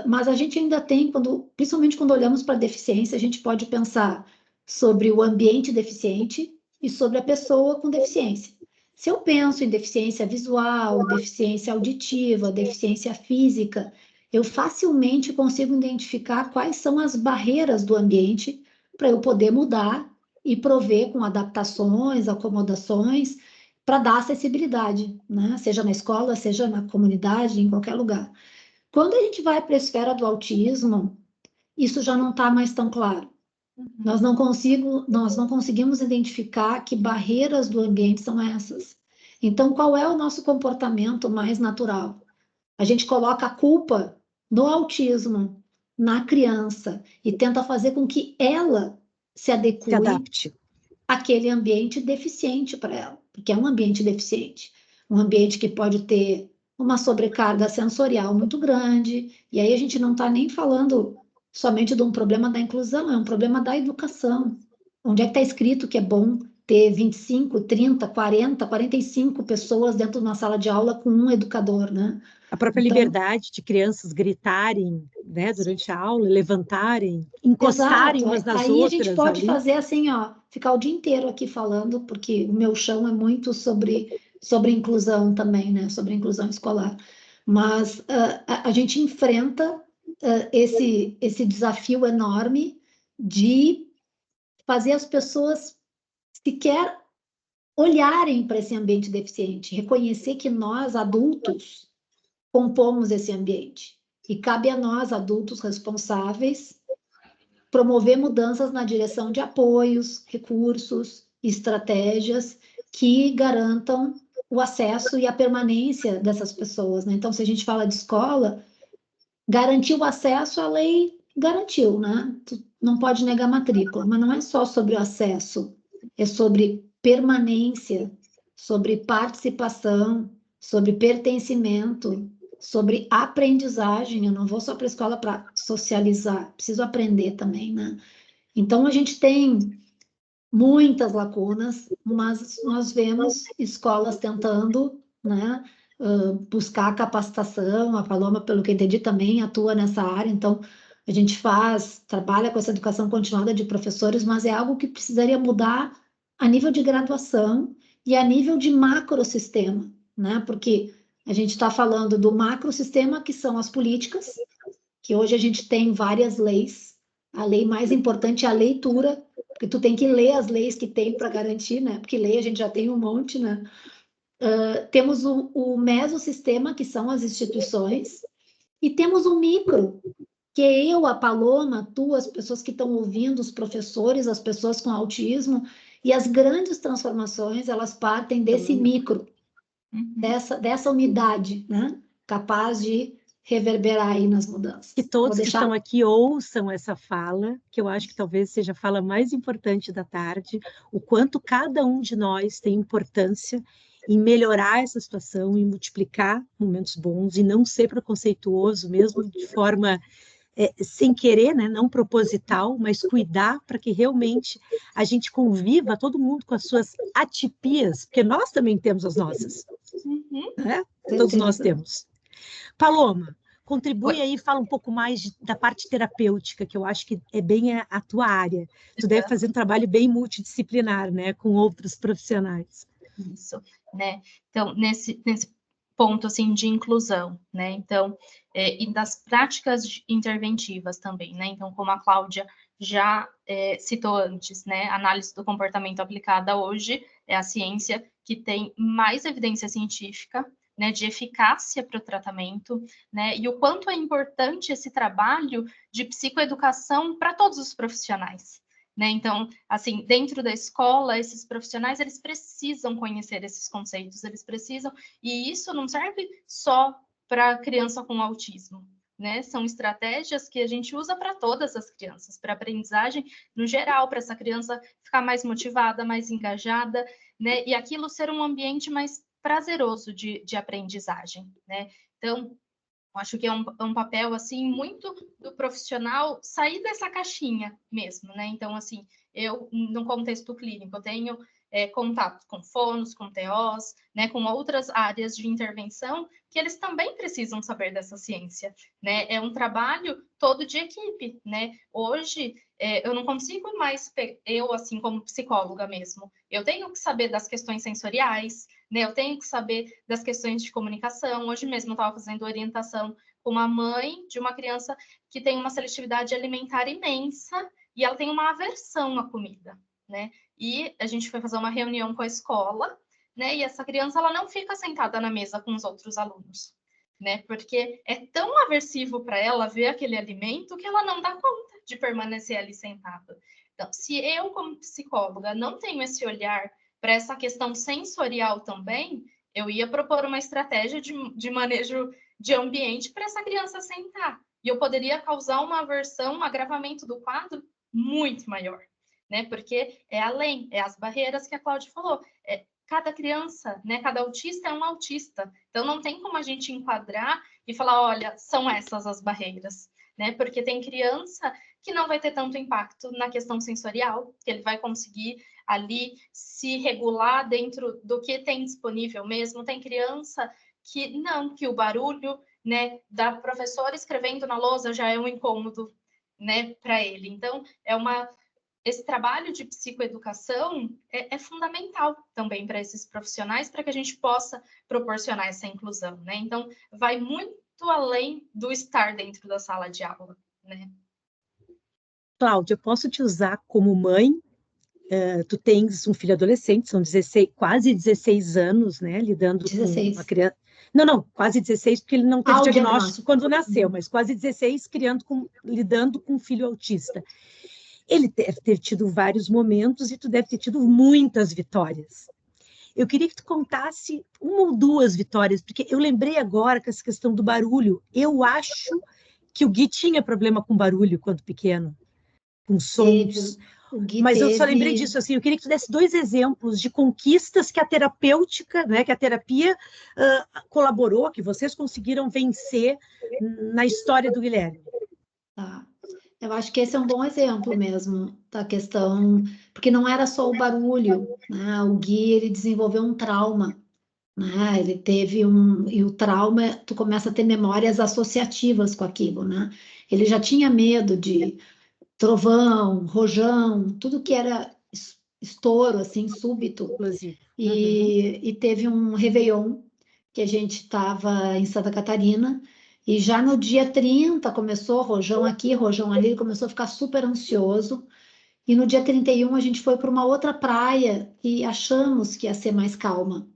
Mas a gente ainda tem, principalmente quando olhamos para a deficiência, a gente pode pensar sobre o ambiente deficiente e sobre a pessoa com deficiência. Se eu penso em deficiência visual, deficiência auditiva, deficiência física, eu facilmente consigo identificar quais são as barreiras do ambiente para eu poder mudar e prover com adaptações, acomodações, para dar acessibilidade, né? Seja na escola, seja na comunidade, em qualquer lugar. Quando a gente vai para a esfera do autismo, isso já não está mais tão claro. Nós não conseguimos identificar que barreiras do ambiente são essas. Então, qual é o nosso comportamento mais natural? A gente coloca a culpa no autismo, na criança, e tenta fazer com que ela se adeque àquele ambiente deficiente para ela, porque é um ambiente deficiente, um ambiente que pode ter uma sobrecarga sensorial muito grande, e aí a gente não está nem falando somente de um problema da inclusão, é um problema da educação. Onde é que está escrito que é bom ter 25, 30, 40, 45 pessoas dentro de uma sala de aula com um educador, né? A própria liberdade de crianças gritarem, né, durante a aula, levantarem, encostarem umas nas aí outras. A gente pode ali. fazer assim, ó, ficar o dia inteiro aqui falando, porque o meu chão é muito sobre inclusão também, né? Sobre inclusão escolar. Mas a gente enfrenta esse desafio enorme de fazer as pessoas sequer olharem para esse ambiente deficiente, reconhecer que nós, adultos, compomos esse ambiente. E cabe a nós, adultos responsáveis, promover mudanças na direção de apoios, recursos, estratégias que garantam o acesso e a permanência dessas pessoas, né? Então, se a gente fala de escola, garantir o acesso, a lei garantiu, né? Tu não pode negar matrícula, mas não é só sobre o acesso, é sobre permanência, sobre participação, sobre pertencimento, sobre aprendizagem. Eu não vou só para a escola para socializar, preciso aprender também, né? Então, a gente tem muitas lacunas, mas nós vemos escolas tentando, né, buscar capacitação. A Paloma, pelo que eu entendi, também atua nessa área, então a gente trabalha com essa educação continuada de professores, mas é algo que precisaria mudar a nível de graduação e a nível de macrosistema, né? Porque a gente está falando do macrosistema, que são as políticas, que hoje a gente tem várias leis. A lei mais importante é a leitura, porque tu tem que ler as leis que tem para garantir, né? Porque lei a gente já tem um monte, né? Temos o mesosistema, que são as instituições, e temos o micro, que é eu, a Paloma, tu, as pessoas que estão ouvindo, os professores, as pessoas com autismo, e as grandes transformações, elas partem desse micro, dessa unidade, né? Capaz de reverberar aí nas mudanças. Que todos que estão aqui ouçam essa fala, que eu acho que talvez seja a fala mais importante da tarde, o quanto cada um de nós tem importância em melhorar essa situação, em multiplicar momentos bons, e não ser preconceituoso, mesmo de forma sem querer, né, não proposital, mas cuidar para que realmente a gente conviva, todo mundo com as suas atipias, porque nós também temos as nossas, né? Todos nós temos. Paloma, contribui aí, fala um pouco mais da parte terapêutica, que eu acho que é bem a tua área. Tu deve fazer um trabalho bem multidisciplinar, né, com outros profissionais. Isso, né? Então, nesse ponto, assim, de inclusão, né? Então, e das práticas interventivas também, né? Então, como a Cláudia já citou antes, né? A análise do comportamento aplicada hoje é a ciência que tem mais evidência científica, né, de eficácia para o tratamento, né, e o quanto é importante esse trabalho de psicoeducação para todos os profissionais, né? Então, assim, dentro da escola, esses profissionais, eles precisam conhecer esses conceitos, eles precisam, e isso não serve só para criança com autismo, né? São estratégias que a gente usa para todas as crianças, para aprendizagem no geral, para essa criança ficar mais motivada, mais engajada, né? E aquilo ser um ambiente mais prazeroso de aprendizagem, né? Então, acho que é um papel, assim, muito do profissional sair dessa caixinha mesmo, né? Então, assim, eu, no contexto clínico, eu tenho contato com fonos, com TOs, né? Com outras áreas de intervenção, que eles também precisam saber dessa ciência, né? É um trabalho todo de equipe, né? Hoje, eu não consigo mais, eu, assim, como psicóloga mesmo, eu tenho que saber das questões sensoriais, né? Eu tenho que saber das questões de comunicação. Hoje mesmo eu estava fazendo orientação com uma mãe de uma criança que tem uma seletividade alimentar imensa e ela tem uma aversão à comida, né? E a gente foi fazer uma reunião com a escola, né? E essa criança, ela não fica sentada na mesa com os outros alunos, né? Porque é tão aversivo para ela ver aquele alimento que ela não dá conta de permanecer ali sentada. Então, se eu, como psicóloga, não tenho esse olhar para essa questão sensorial também, eu ia propor uma estratégia de manejo de ambiente para essa criança sentar. E eu poderia causar uma aversão, um agravamento do quadro muito maior, né? Porque é além, é as barreiras que a Cláudia falou. Cada criança, né? Cada autista é um autista. Então, não tem como a gente enquadrar e falar, olha, são essas as barreiras, né? Porque tem criança que não vai ter tanto impacto na questão sensorial, que ele vai conseguir ali se regular dentro do que tem disponível mesmo. Tem criança que não, que o barulho, né, da professora escrevendo na lousa já é um incômodo, né, para ele. Então, esse trabalho de psicoeducação é fundamental também para esses profissionais, para que a gente possa proporcionar essa inclusão, né? Então, vai muito além do estar dentro da sala de aula, né? Cláudia, eu posso te usar como mãe? Tu tens um filho adolescente, são 16, quase 16 anos, né, lidando com 16. uma criança. Não, quase 16, porque ele não teve o diagnóstico quando nasceu, mas quase 16 lidando com um filho autista. Ele deve ter tido vários momentos e tu deve ter tido muitas vitórias. Eu queria que tu contasse uma ou duas vitórias, porque eu lembrei agora com essa questão do barulho. Eu acho que o Gui tinha problema com barulho quando pequeno, com sons. O Gui Mas eu só teve... lembrei disso, assim, eu queria que tu desse dois exemplos de conquistas que a terapêutica, né, que a terapia colaborou, que vocês conseguiram vencer na história do Guilherme. Tá. Eu acho que esse é um bom exemplo mesmo da questão, porque não era só o barulho, né? O Gui, ele desenvolveu um trauma, né? Ele teve e o trauma, tu começa a ter memórias associativas com aquilo, né? Ele já tinha medo de trovão, rojão, tudo que era estouro, assim, súbito. Explosivo. E teve um Réveillon, que a gente estava em Santa Catarina, e já no dia 30 começou rojão aqui, rojão ali, ele começou a ficar super ansioso. E no dia 31 a gente foi para uma outra praia e achamos que ia ser mais calma.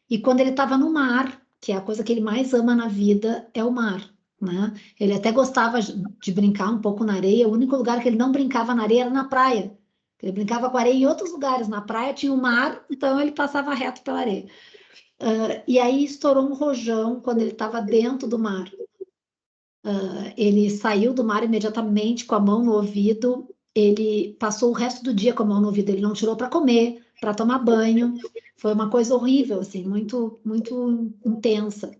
E quando ele estava no mar, que é a coisa que ele mais ama na vida, é o mar, né? Ele até gostava de brincar um pouco na areia, o único lugar que ele não brincava na areia era na praia. Ele brincava com areia em outros lugares, na praia tinha o mar, então ele passava reto pela areia. E aí estourou um rojão quando ele estava dentro do mar. Ele saiu do mar imediatamente com a mão no ouvido, ele passou o resto do dia com a mão no ouvido, ele não tirou para comer, para tomar banho, foi uma coisa horrível, assim, muito, muito intensa.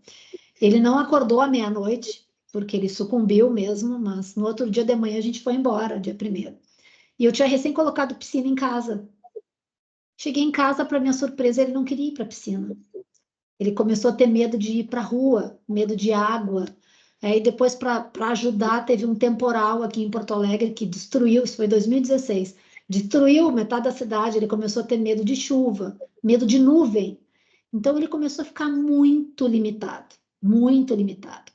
Ele não acordou à meia-noite, porque ele sucumbiu mesmo, mas no outro dia de manhã a gente foi embora, dia 1º. E eu tinha recém colocado piscina em casa. Cheguei em casa, para minha surpresa, ele não queria ir para a piscina. Ele começou a ter medo de ir para a rua, medo de água. Aí depois, para ajudar, teve um temporal aqui em Porto Alegre que destruiu, isso foi em 2016, destruiu metade da cidade. Ele começou a ter medo de chuva, medo de nuvem. Então ele começou a ficar muito limitado, muito limitado.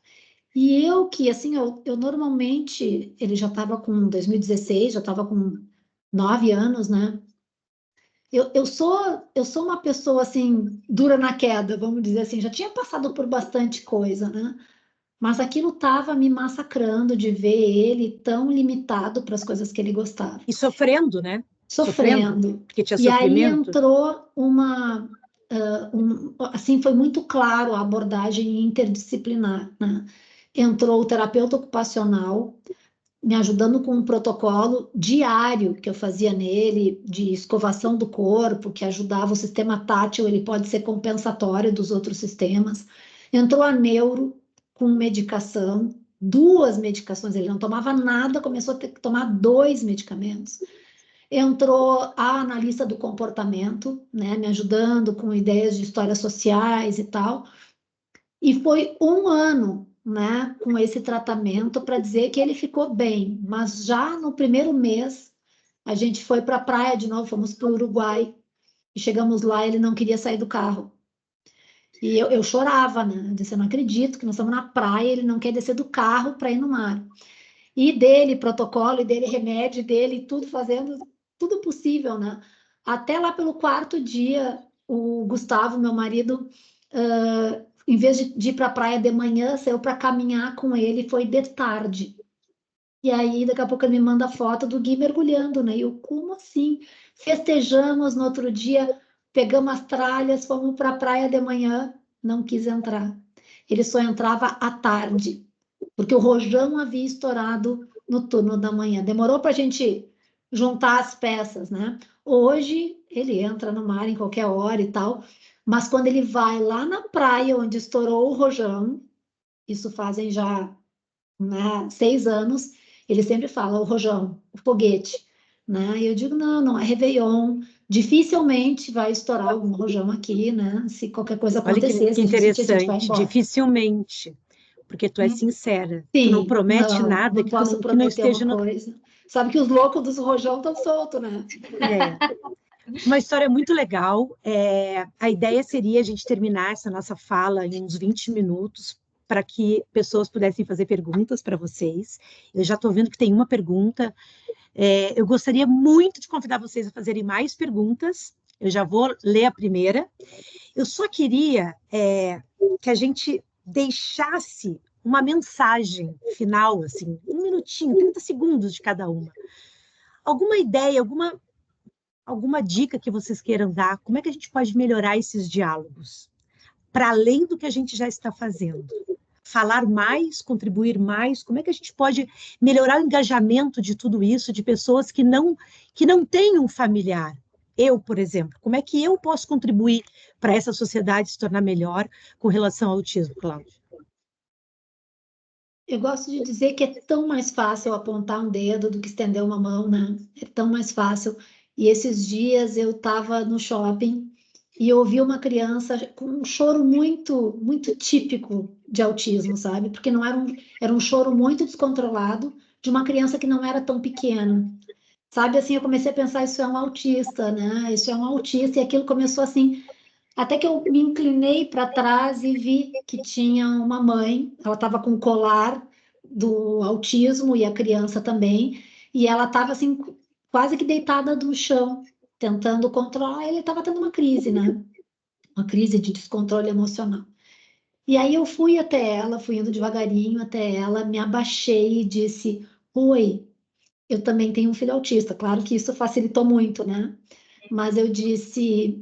E eu que, assim, eu normalmente, ele já estava com 2016, já estava com 9 anos, né? Eu sou uma pessoa, assim, dura na queda, vamos dizer assim, já tinha passado por bastante coisa, né? Mas aquilo estava me massacrando de ver ele tão limitado para as coisas que ele gostava. E sofrendo, né? Sofrendo. Porque tinha E aí sofrimento. entrou assim, foi muito claro a abordagem interdisciplinar, né? Entrou o terapeuta ocupacional, me ajudando com um protocolo diário que eu fazia nele, de escovação do corpo, que ajudava o sistema tátil, ele pode ser compensatório dos outros sistemas. Entrou a neuro com medicação, 2 medicações, ele não tomava nada, começou a ter que tomar 2 medicamentos. Entrou a analista do comportamento, né, me ajudando com ideias de histórias sociais e tal. E foi 1 ano, né, com esse tratamento para dizer que ele ficou bem. Mas já no primeiro mês, a gente foi para a praia de novo, fomos para o Uruguai. E chegamos lá, ele não queria sair do carro. E eu chorava, né? Eu disse, eu não acredito que nós estamos na praia, ele não quer descer do carro para ir no mar. E dele protocolo, e dele remédio, e dele tudo fazendo, tudo possível, né? Até lá pelo 4º dia, o Gustavo, meu marido, em vez de ir para a praia de manhã, saiu para caminhar com ele, foi de tarde. E aí, daqui a pouco, ele me manda foto do Gui mergulhando, né? E eu, como assim? Festejamos no outro dia, pegamos as tralhas, fomos para a praia de manhã, não quis entrar. Ele só entrava à tarde, porque o rojão havia estourado no turno da manhã. Demorou para a gente juntar as peças, né? Hoje, ele entra no mar em qualquer hora e tal, mas quando ele vai lá na praia onde estourou o rojão, isso fazem já, né, 6 anos, ele sempre fala o rojão, o foguete, né? E eu digo, não, não é Réveillon, dificilmente vai estourar algum rojão aqui, né? Se qualquer coisa Olha acontecer, que se a gente sentir, a gente vai interessante, embora. dificilmente, porque tu é sincera, tu não Sim, promete não, nada não posso que não prometer esteja uma no... coisa. Sabe que os loucos dos rojão estão soltos, né? É. Uma história muito legal. A ideia seria a gente terminar essa nossa fala em uns 20 minutos para que pessoas pudessem fazer perguntas para vocês. Eu já estou vendo que tem uma pergunta. Eu gostaria muito de convidar vocês a fazerem mais perguntas. Eu já vou ler a primeira. Eu só queria que a gente deixasse uma mensagem final, assim, 1 minutinho, 30 segundos de cada uma. Alguma ideia, alguma dica que vocês queiram dar? Como é que a gente pode melhorar esses diálogos? Para além do que a gente já está fazendo. Falar mais, contribuir mais, como é que a gente pode melhorar o engajamento de tudo isso, de pessoas que não têm um familiar? Eu, por exemplo, como é que eu posso contribuir para essa sociedade se tornar melhor com relação ao autismo, Cláudia? Eu gosto de dizer que é tão mais fácil apontar um dedo do que estender uma mão, né? É tão mais fácil. E esses dias eu estava no shopping e ouvi uma criança com um choro muito, muito típico de autismo, sabe? Porque não era um choro muito descontrolado de uma criança que não era tão pequena. Sabe, assim, eu comecei a pensar, isso é um autista, né? Isso é um autista, e aquilo começou assim, até que eu me inclinei para trás e vi que tinha uma mãe, ela estava com o colar do autismo e a criança também, e ela estava assim, quase que deitada no chão, tentando controlar, ele estava tendo uma crise, né? Uma crise de descontrole emocional. E aí eu fui até ela, fui indo devagarinho até ela, me abaixei e disse, oi, eu também tenho um filho autista, claro que isso facilitou muito, né? Mas eu disse,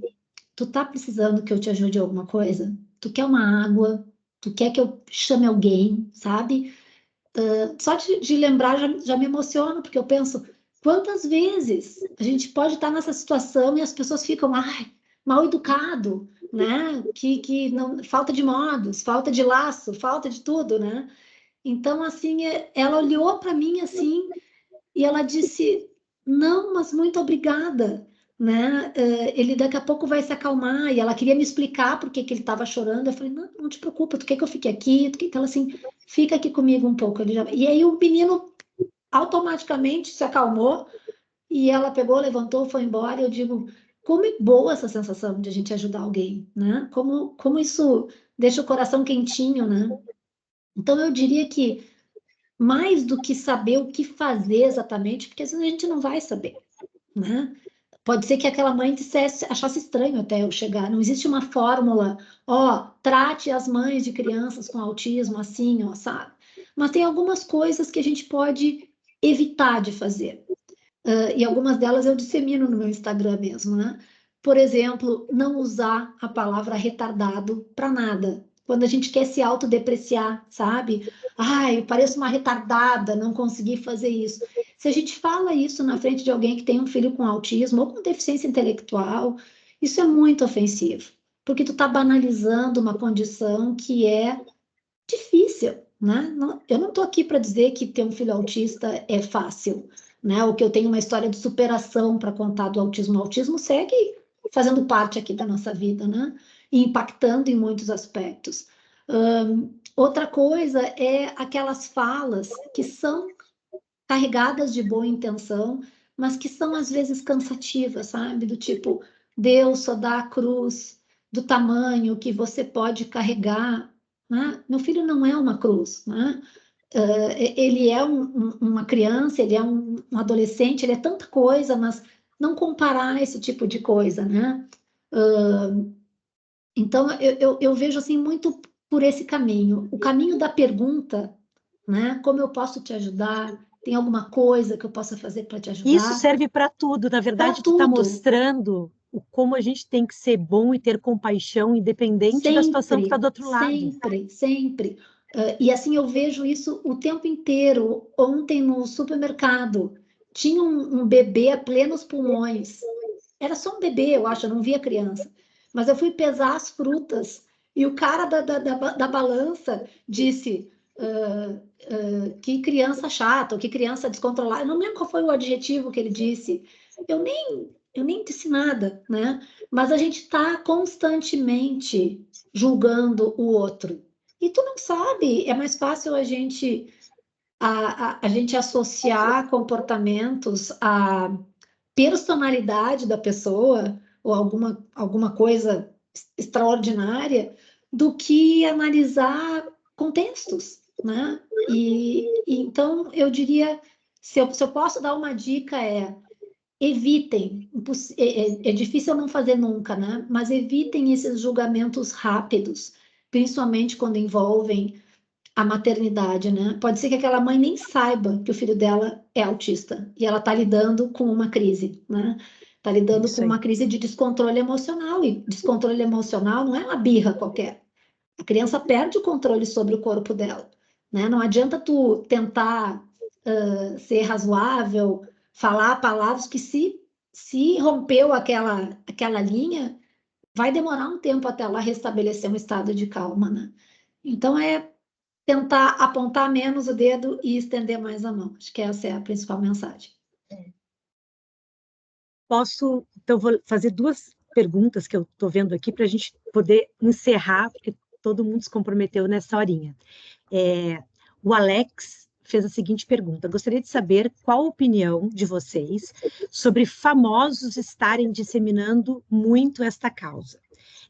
tu tá precisando que eu te ajude em alguma coisa? Tu quer uma água? Tu quer que eu chame alguém, sabe? Só de lembrar já me emociono, porque eu penso, quantas vezes a gente pode estar nessa situação e as pessoas ficam, ai, mal educado, né? Que não, falta de modos, falta de laço, falta de tudo, né? Então, assim, ela olhou para mim assim, e ela disse, não, mas muito obrigada, né? Ele daqui a pouco vai se acalmar, e ela queria me explicar por que que ele estava chorando. Eu falei, não, não te preocupa, tu quer que eu fique aqui? Tu quer que ela assim, fica aqui comigo um pouco. E aí o menino automaticamente se acalmou, e ela pegou, levantou, foi embora. E eu digo, como é boa essa sensação de a gente ajudar alguém, né? Como isso deixa o coração quentinho, né? Então eu diria que mais do que saber o que fazer exatamente, porque às vezes a gente não vai saber, né? Pode ser que aquela mãe achasse estranho até eu chegar. Não existe uma fórmula, ó, trate as mães de crianças com autismo assim, ó, sabe? Mas tem algumas coisas que a gente pode evitar de fazer. E algumas delas eu dissemino no meu Instagram mesmo, né? Por exemplo, não usar a palavra retardado para nada. quando a gente quer se autodepreciar, sabe? Ai, eu pareço uma retardada, não consegui fazer isso. Se a gente fala isso na frente de alguém que tem um filho com autismo ou com deficiência intelectual, isso é muito ofensivo, porque tu tá banalizando uma condição que é difícil, né? Eu não estou aqui para dizer que ter um filho autista é fácil, né? Ou que eu tenho uma história de superação para contar do autismo. O autismo segue fazendo parte aqui da nossa vida, né? E impactando em muitos aspectos. Outra coisa é aquelas falas que são carregadas de boa intenção, mas que são às vezes cansativas, sabe? Do tipo, Deus só dá a cruz do tamanho que você pode carregar, né? Meu filho não é uma cruz, né? Ele é uma criança, ele é um adolescente, ele é tanta coisa, mas não comparar esse tipo de coisa, né? Então, eu vejo assim muito por esse caminho. O caminho da pergunta, né? Como eu posso te ajudar? Tem alguma coisa que eu possa fazer para te Isso ajudar? serve para tudo. Na Para verdade, tu está tudo, mostrando como a gente tem que ser bom e ter compaixão, independente da situação que está sempre, do outro lado. sempre, sempre. E assim eu vejo isso o tempo inteiro. Ontem no supermercado tinha um bebê a plenos pulmões. Era só um bebê, eu acho, eu não via criança. Mas eu fui pesar as frutas e o cara da balança disse que criança chata, ou que criança descontrolada. Eu não lembro qual foi o adjetivo que ele disse. Eu nem disse nada, né? Mas a gente está constantemente julgando o outro. E tu não sabe, é mais fácil a gente associar comportamentos a personalidade da pessoa ou alguma coisa extraordinária do que analisar contextos, né? E então eu diria, se eu posso dar uma dica evitem, é difícil não fazer nunca, né? Mas evitem esses julgamentos rápidos, principalmente quando envolvem a maternidade, né? Pode ser que aquela mãe nem saiba que o filho dela é autista e ela está lidando com uma crise, né? Está lidando com Isso aí. uma crise de descontrole emocional e descontrole emocional não é uma birra qualquer. A criança perde o controle sobre o corpo dela, né? Não adianta tu tentar ser razoável, falar palavras que se rompeu aquela linha, vai demorar um tempo até ela restabelecer um estado de calma, né? Então é tentar apontar menos o dedo e estender mais a mão. Acho que essa é a principal mensagem. Então, vou fazer duas perguntas que eu estou vendo aqui para a gente poder encerrar, porque todo mundo se comprometeu nessa horinha. O Alex fez a seguinte pergunta: gostaria de saber qual a opinião de vocês sobre famosos estarem disseminando muito esta causa.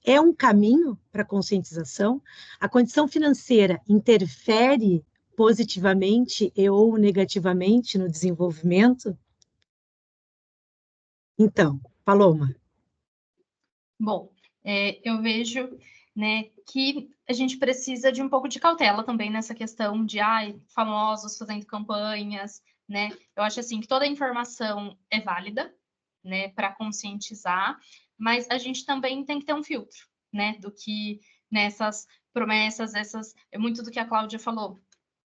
É um caminho para a conscientização? A condição financeira interfere positivamente e ou negativamente no desenvolvimento? Então, Paloma. Bom, eu vejo, né, que a gente precisa de um pouco de cautela também nessa questão de famosos fazendo campanhas, né? Eu acho assim que toda informação é válida, né, para conscientizar, mas a gente também tem que ter um filtro, né, do que nessas promessas, é muito do que a Cláudia falou,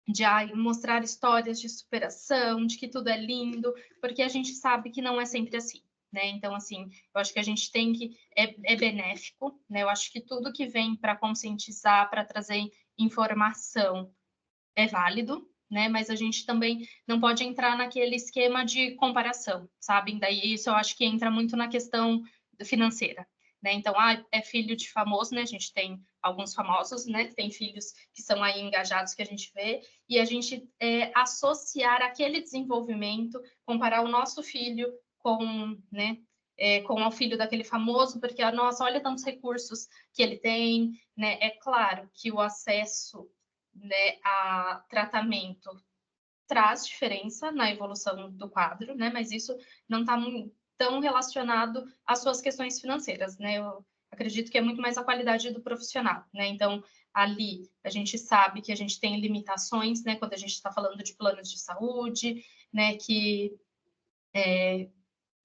de mostrar histórias de superação, de que tudo é lindo, porque a gente sabe que não é sempre assim. Né? Então, assim, eu acho que a gente tem que... É benéfico, né? Eu acho que tudo que vem para conscientizar, para trazer informação é válido, né? Mas a gente também não pode entrar naquele esquema de comparação, sabe? Daí isso eu acho que entra muito na questão financeira, né? Então, é filho de famoso, né? A gente tem alguns famosos, né? Que tem filhos que são aí engajados que a gente vê, e a gente associar aquele desenvolvimento, comparar o nosso filho com, né? Com o filho daquele famoso, porque, nossa, olha tantos recursos que ele tem, né? É claro que o acesso, né, a tratamento traz diferença na evolução do quadro, né? Mas isso não está tão relacionado às suas questões financeiras, né? Eu acredito que é muito mais a qualidade do profissional, né? Então, ali a gente sabe que a gente tem limitações, né? Quando a gente está falando de planos de saúde, né? Que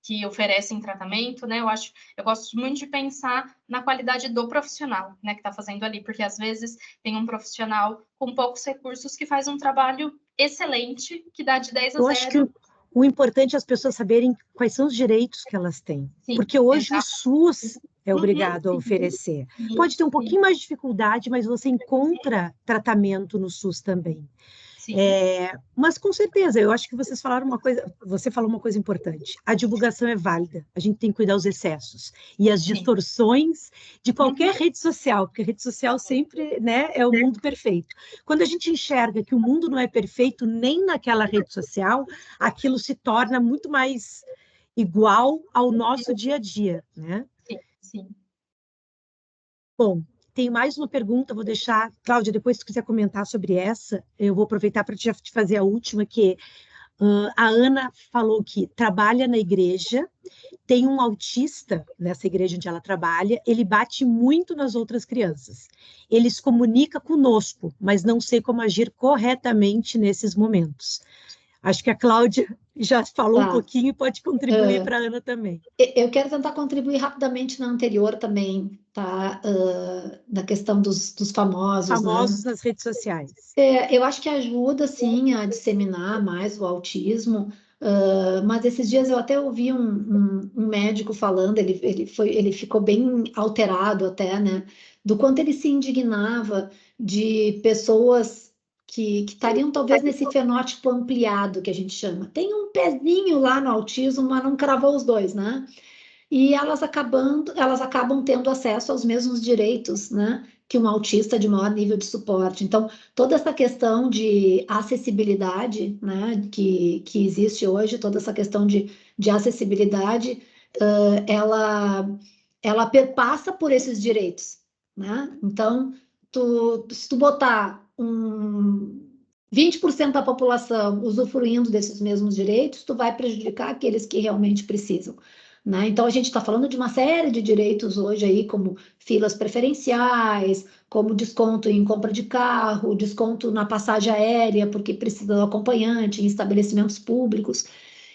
que oferecem tratamento, né? Eu gosto muito de pensar na qualidade do profissional, né, que está fazendo ali, porque às vezes tem um profissional com poucos recursos que faz um trabalho excelente, que dá de 10 a 0. Eu acho que o importante é as pessoas saberem quais são os direitos que elas têm. Sim, porque hoje exato. O SUS é obrigado a oferecer. Sim, pode ter um pouquinho mais de dificuldade, mas você encontra tratamento no SUS também. Mas com certeza, eu acho que você falou uma coisa importante. A divulgação é válida, a gente tem que cuidar dos excessos e as distorções de qualquer rede social, porque a rede social sempre, né, é o mundo perfeito. Quando a gente enxerga que o mundo não é perfeito nem naquela rede social, aquilo se torna muito mais igual ao nosso dia a dia, né? Sim. Bom, tem mais uma pergunta, vou deixar, Cláudia, depois se tu quiser comentar sobre essa, eu vou aproveitar para te fazer a última, que a Ana falou que trabalha na igreja, tem um autista nessa igreja onde ela trabalha, ele bate muito nas outras crianças. Ele se comunica conosco, mas não sei como agir corretamente nesses momentos. Acho que a Cláudia já falou um pouquinho e pode contribuir para a Ana também. Eu quero tentar contribuir rapidamente na anterior também, tá? Da questão dos famosos, Famosos, né? Nas redes sociais. Eu acho que ajuda, sim, a disseminar mais o autismo, mas esses dias eu até ouvi um médico falando, ele ficou bem alterado até, né? Do quanto ele se indignava de pessoas que estariam talvez nesse fenótipo ampliado que a gente chama. Tem um pezinho lá no autismo, mas não cravou os dois, né? E elas acabam tendo acesso aos mesmos direitos, né, que um autista de maior nível de suporte. Então, toda essa questão de acessibilidade, né, que existe hoje, toda essa questão de acessibilidade, ela perpassa por esses direitos, né? Então, se tu botar 20% da população usufruindo desses mesmos direitos, tu vai prejudicar aqueles que realmente precisam. Né? Então, a gente está falando de uma série de direitos hoje aí, como filas preferenciais, como desconto em compra de carro, desconto na passagem aérea, porque precisa do acompanhante, em estabelecimentos públicos.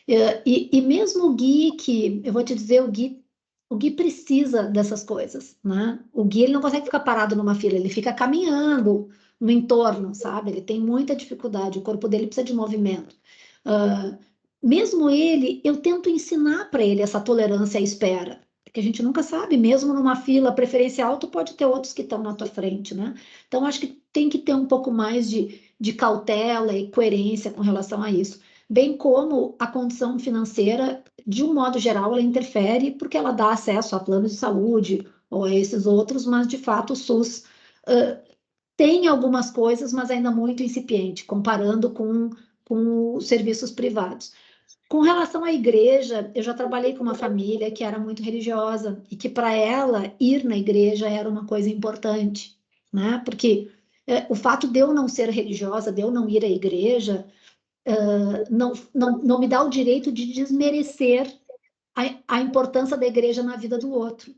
E mesmo o Gui, que eu vou te dizer, o Gui precisa dessas coisas, né? O Gui ele não consegue ficar parado numa fila, ele fica caminhando no entorno, sabe? Ele tem muita dificuldade, o corpo dele precisa de movimento. Mesmo ele, eu tento ensinar para ele essa tolerância à espera, porque a gente nunca sabe, mesmo numa fila preferencial, tu pode ter outros que estão na tua frente, né? Então, acho que tem que ter um pouco mais de cautela e coerência com relação a isso. Bem como a condição financeira, de um modo geral, ela interfere porque ela dá acesso a planos de saúde ou a esses outros, mas, de fato, o SUS tem algumas coisas, mas ainda muito incipiente, comparando com os serviços privados. Com relação à igreja, eu já trabalhei com uma família que era muito religiosa e que para ela ir na igreja era uma coisa importante, né? Porque o fato de eu não ser religiosa, de eu não ir à igreja, não me dá o direito de desmerecer a importância da igreja na vida do outro.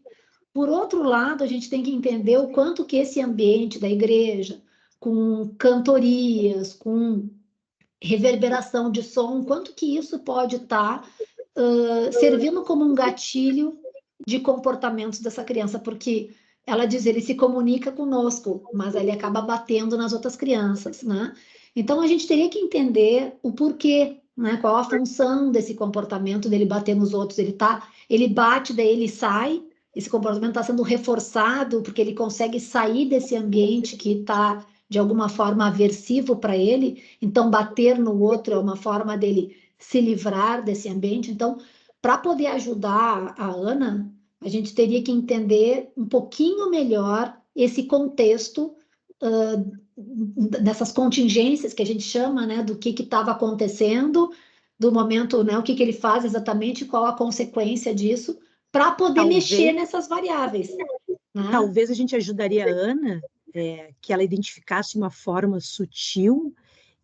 Por outro lado, a gente tem que entender o quanto que esse ambiente da igreja, com cantorias, com reverberação de som, quanto que isso pode estar servindo como um gatilho de comportamentos dessa criança, porque ela diz, ele se comunica conosco, mas ele acaba batendo nas outras crianças, né? Então, a gente teria que entender o porquê, né? Qual a função desse comportamento dele bater nos outros. Ele bate, daí ele sai, esse comportamento está sendo reforçado porque ele consegue sair desse ambiente que está de alguma forma aversivo para ele, então bater no outro é uma forma dele se livrar desse ambiente. Então, para poder ajudar a Ana, a gente teria que entender um pouquinho melhor esse contexto dessas contingências que a gente chama, né, do que estava acontecendo, do momento, né, o que ele faz exatamente, qual a consequência disso, para poder mexer nessas variáveis. Né? Talvez a gente ajudaria a Ana que ela identificasse uma forma sutil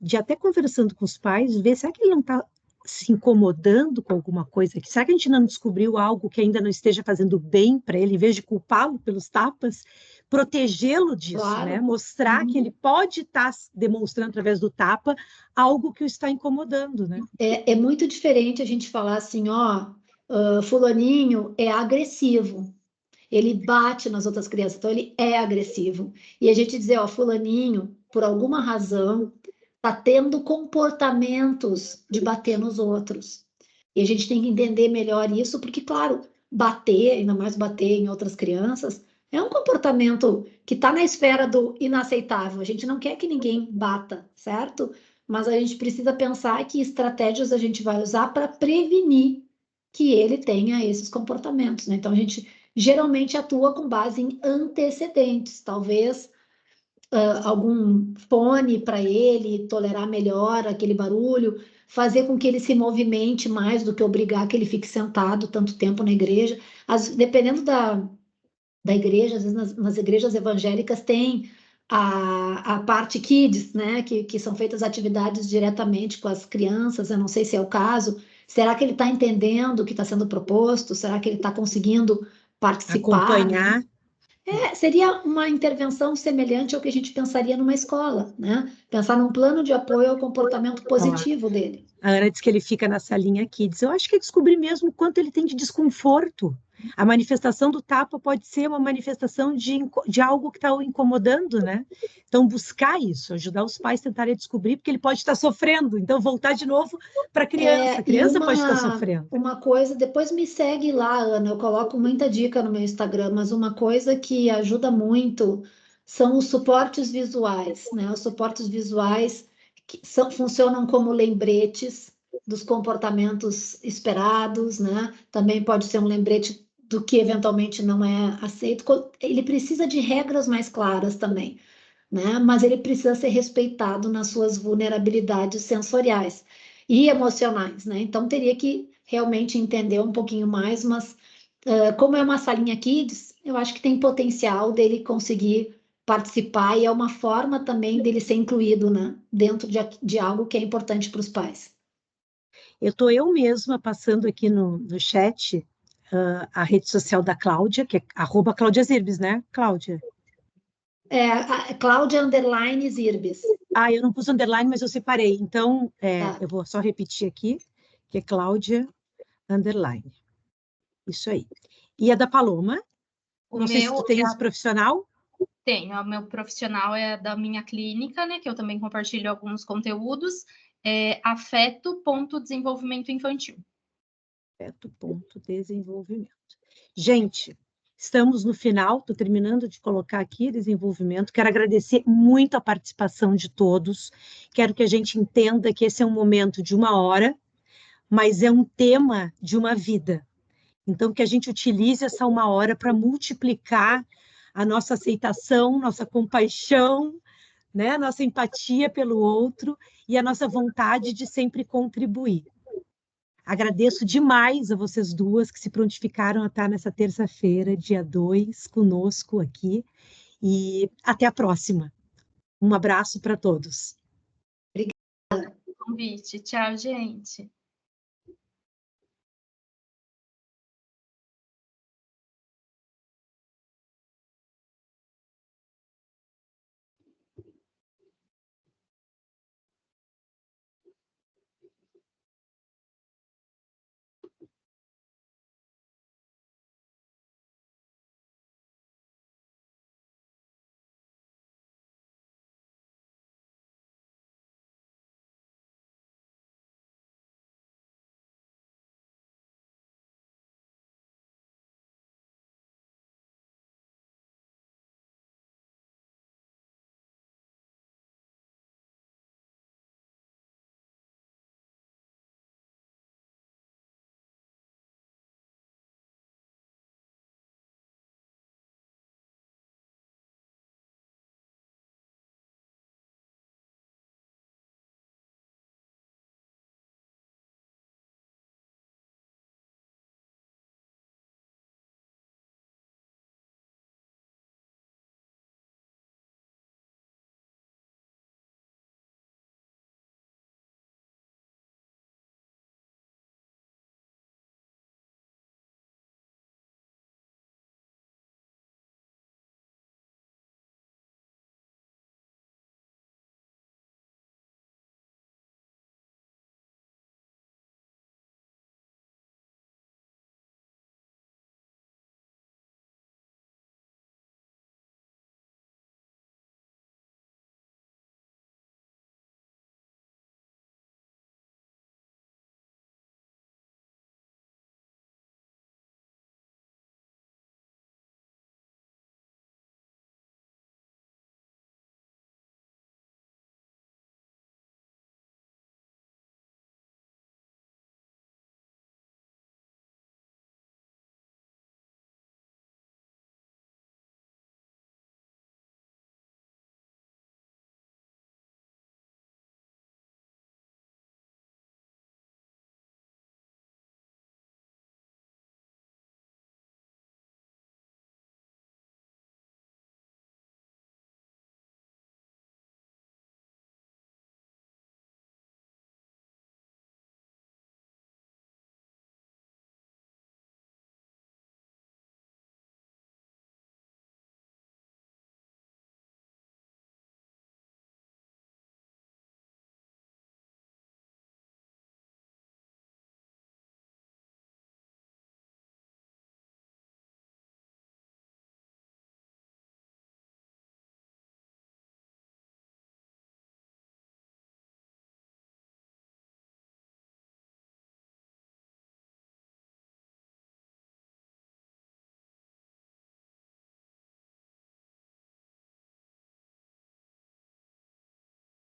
de até conversando com os pais, ver será que ele não está se incomodando com alguma coisa aqui? Será que a gente não descobriu algo que ainda não esteja fazendo bem para ele, em vez de culpá-lo pelos tapas, protegê-lo disso, claro. Né? Mostrar que ele pode estar demonstrando através do tapa algo que o está incomodando, né? É muito diferente a gente falar assim, ó, fulaninho é agressivo, ele bate nas outras crianças, então ele é agressivo. E a gente dizer, ó, fulaninho, por alguma razão, está tendo comportamentos de bater nos outros. E a gente tem que entender melhor isso, porque, claro, bater, ainda mais bater em outras crianças, é um comportamento que está na esfera do inaceitável. A gente não quer que ninguém bata, certo? Mas a gente precisa pensar que estratégias a gente vai usar para prevenir que ele tenha esses comportamentos, né? Então, a gente geralmente atua com base em antecedentes, talvez algum fone para ele tolerar melhor aquele barulho, fazer com que ele se movimente mais do que obrigar que ele fique sentado tanto tempo na igreja. Dependendo da igreja, às vezes nas igrejas evangélicas tem a parte kids, né, que são feitas atividades diretamente com as crianças, eu não sei se é o caso. Será que ele está entendendo o que está sendo proposto? Será que ele está conseguindo participar? Acompanhar. Seria uma intervenção semelhante ao que a gente pensaria numa escola, né? Pensar num plano de apoio ao comportamento positivo dele. A Ana diz que ele fica nessa linha Kids. Eu acho que é descobrir mesmo o quanto ele tem de desconforto. A manifestação do tapa pode ser uma manifestação de algo que está o incomodando, né? Então, buscar isso, ajudar os pais a tentarem descobrir, porque ele pode estar sofrendo. Então, voltar de novo para a criança. A criança pode estar sofrendo. Uma coisa, depois me segue lá, Ana, eu coloco muita dica no meu Instagram, mas uma coisa que ajuda muito são os suportes visuais, né? Os suportes visuais que funcionam como lembretes dos comportamentos esperados, né? Também pode ser um lembrete do que eventualmente não é aceito. Ele precisa de regras mais claras também, né? Mas ele precisa ser respeitado nas suas vulnerabilidades sensoriais e emocionais, né? Então teria que realmente entender um pouquinho mais, mas como é uma salinha kids, eu acho que tem potencial dele conseguir participar e é uma forma também dele ser incluído, né? Dentro de algo que é importante para os pais. Eu mesma passando aqui no chat a rede social da Cláudia, que é @CláudiaZirbes, né, Cláudia? Cláudia _ Zirbes. Eu não pus underline, mas eu separei. Então, Tá. eu vou só repetir aqui, que é Cláudia _ Isso aí. E a da Paloma? Não sei se tu tem esse profissional. Tenho. O meu profissional é da minha clínica, né? Que eu também compartilho alguns conteúdos. É afeto.desenvolvimento infantil. Afeto.desenvolvimento. Gente, estamos no final, estou terminando de colocar aqui desenvolvimento. Quero agradecer muito a participação de todos. Quero que a gente entenda que esse é um momento de 1 hora, mas é um tema de uma vida. Então, que a gente utilize essa 1 hora para multiplicar a nossa aceitação, nossa compaixão, né? Nossa empatia pelo outro e a nossa vontade de sempre contribuir. Agradeço demais a vocês duas que se prontificaram a estar nessa terça-feira, dia 2, conosco aqui. E até a próxima. Um abraço para todos. Obrigada pelo convite. Tchau, gente.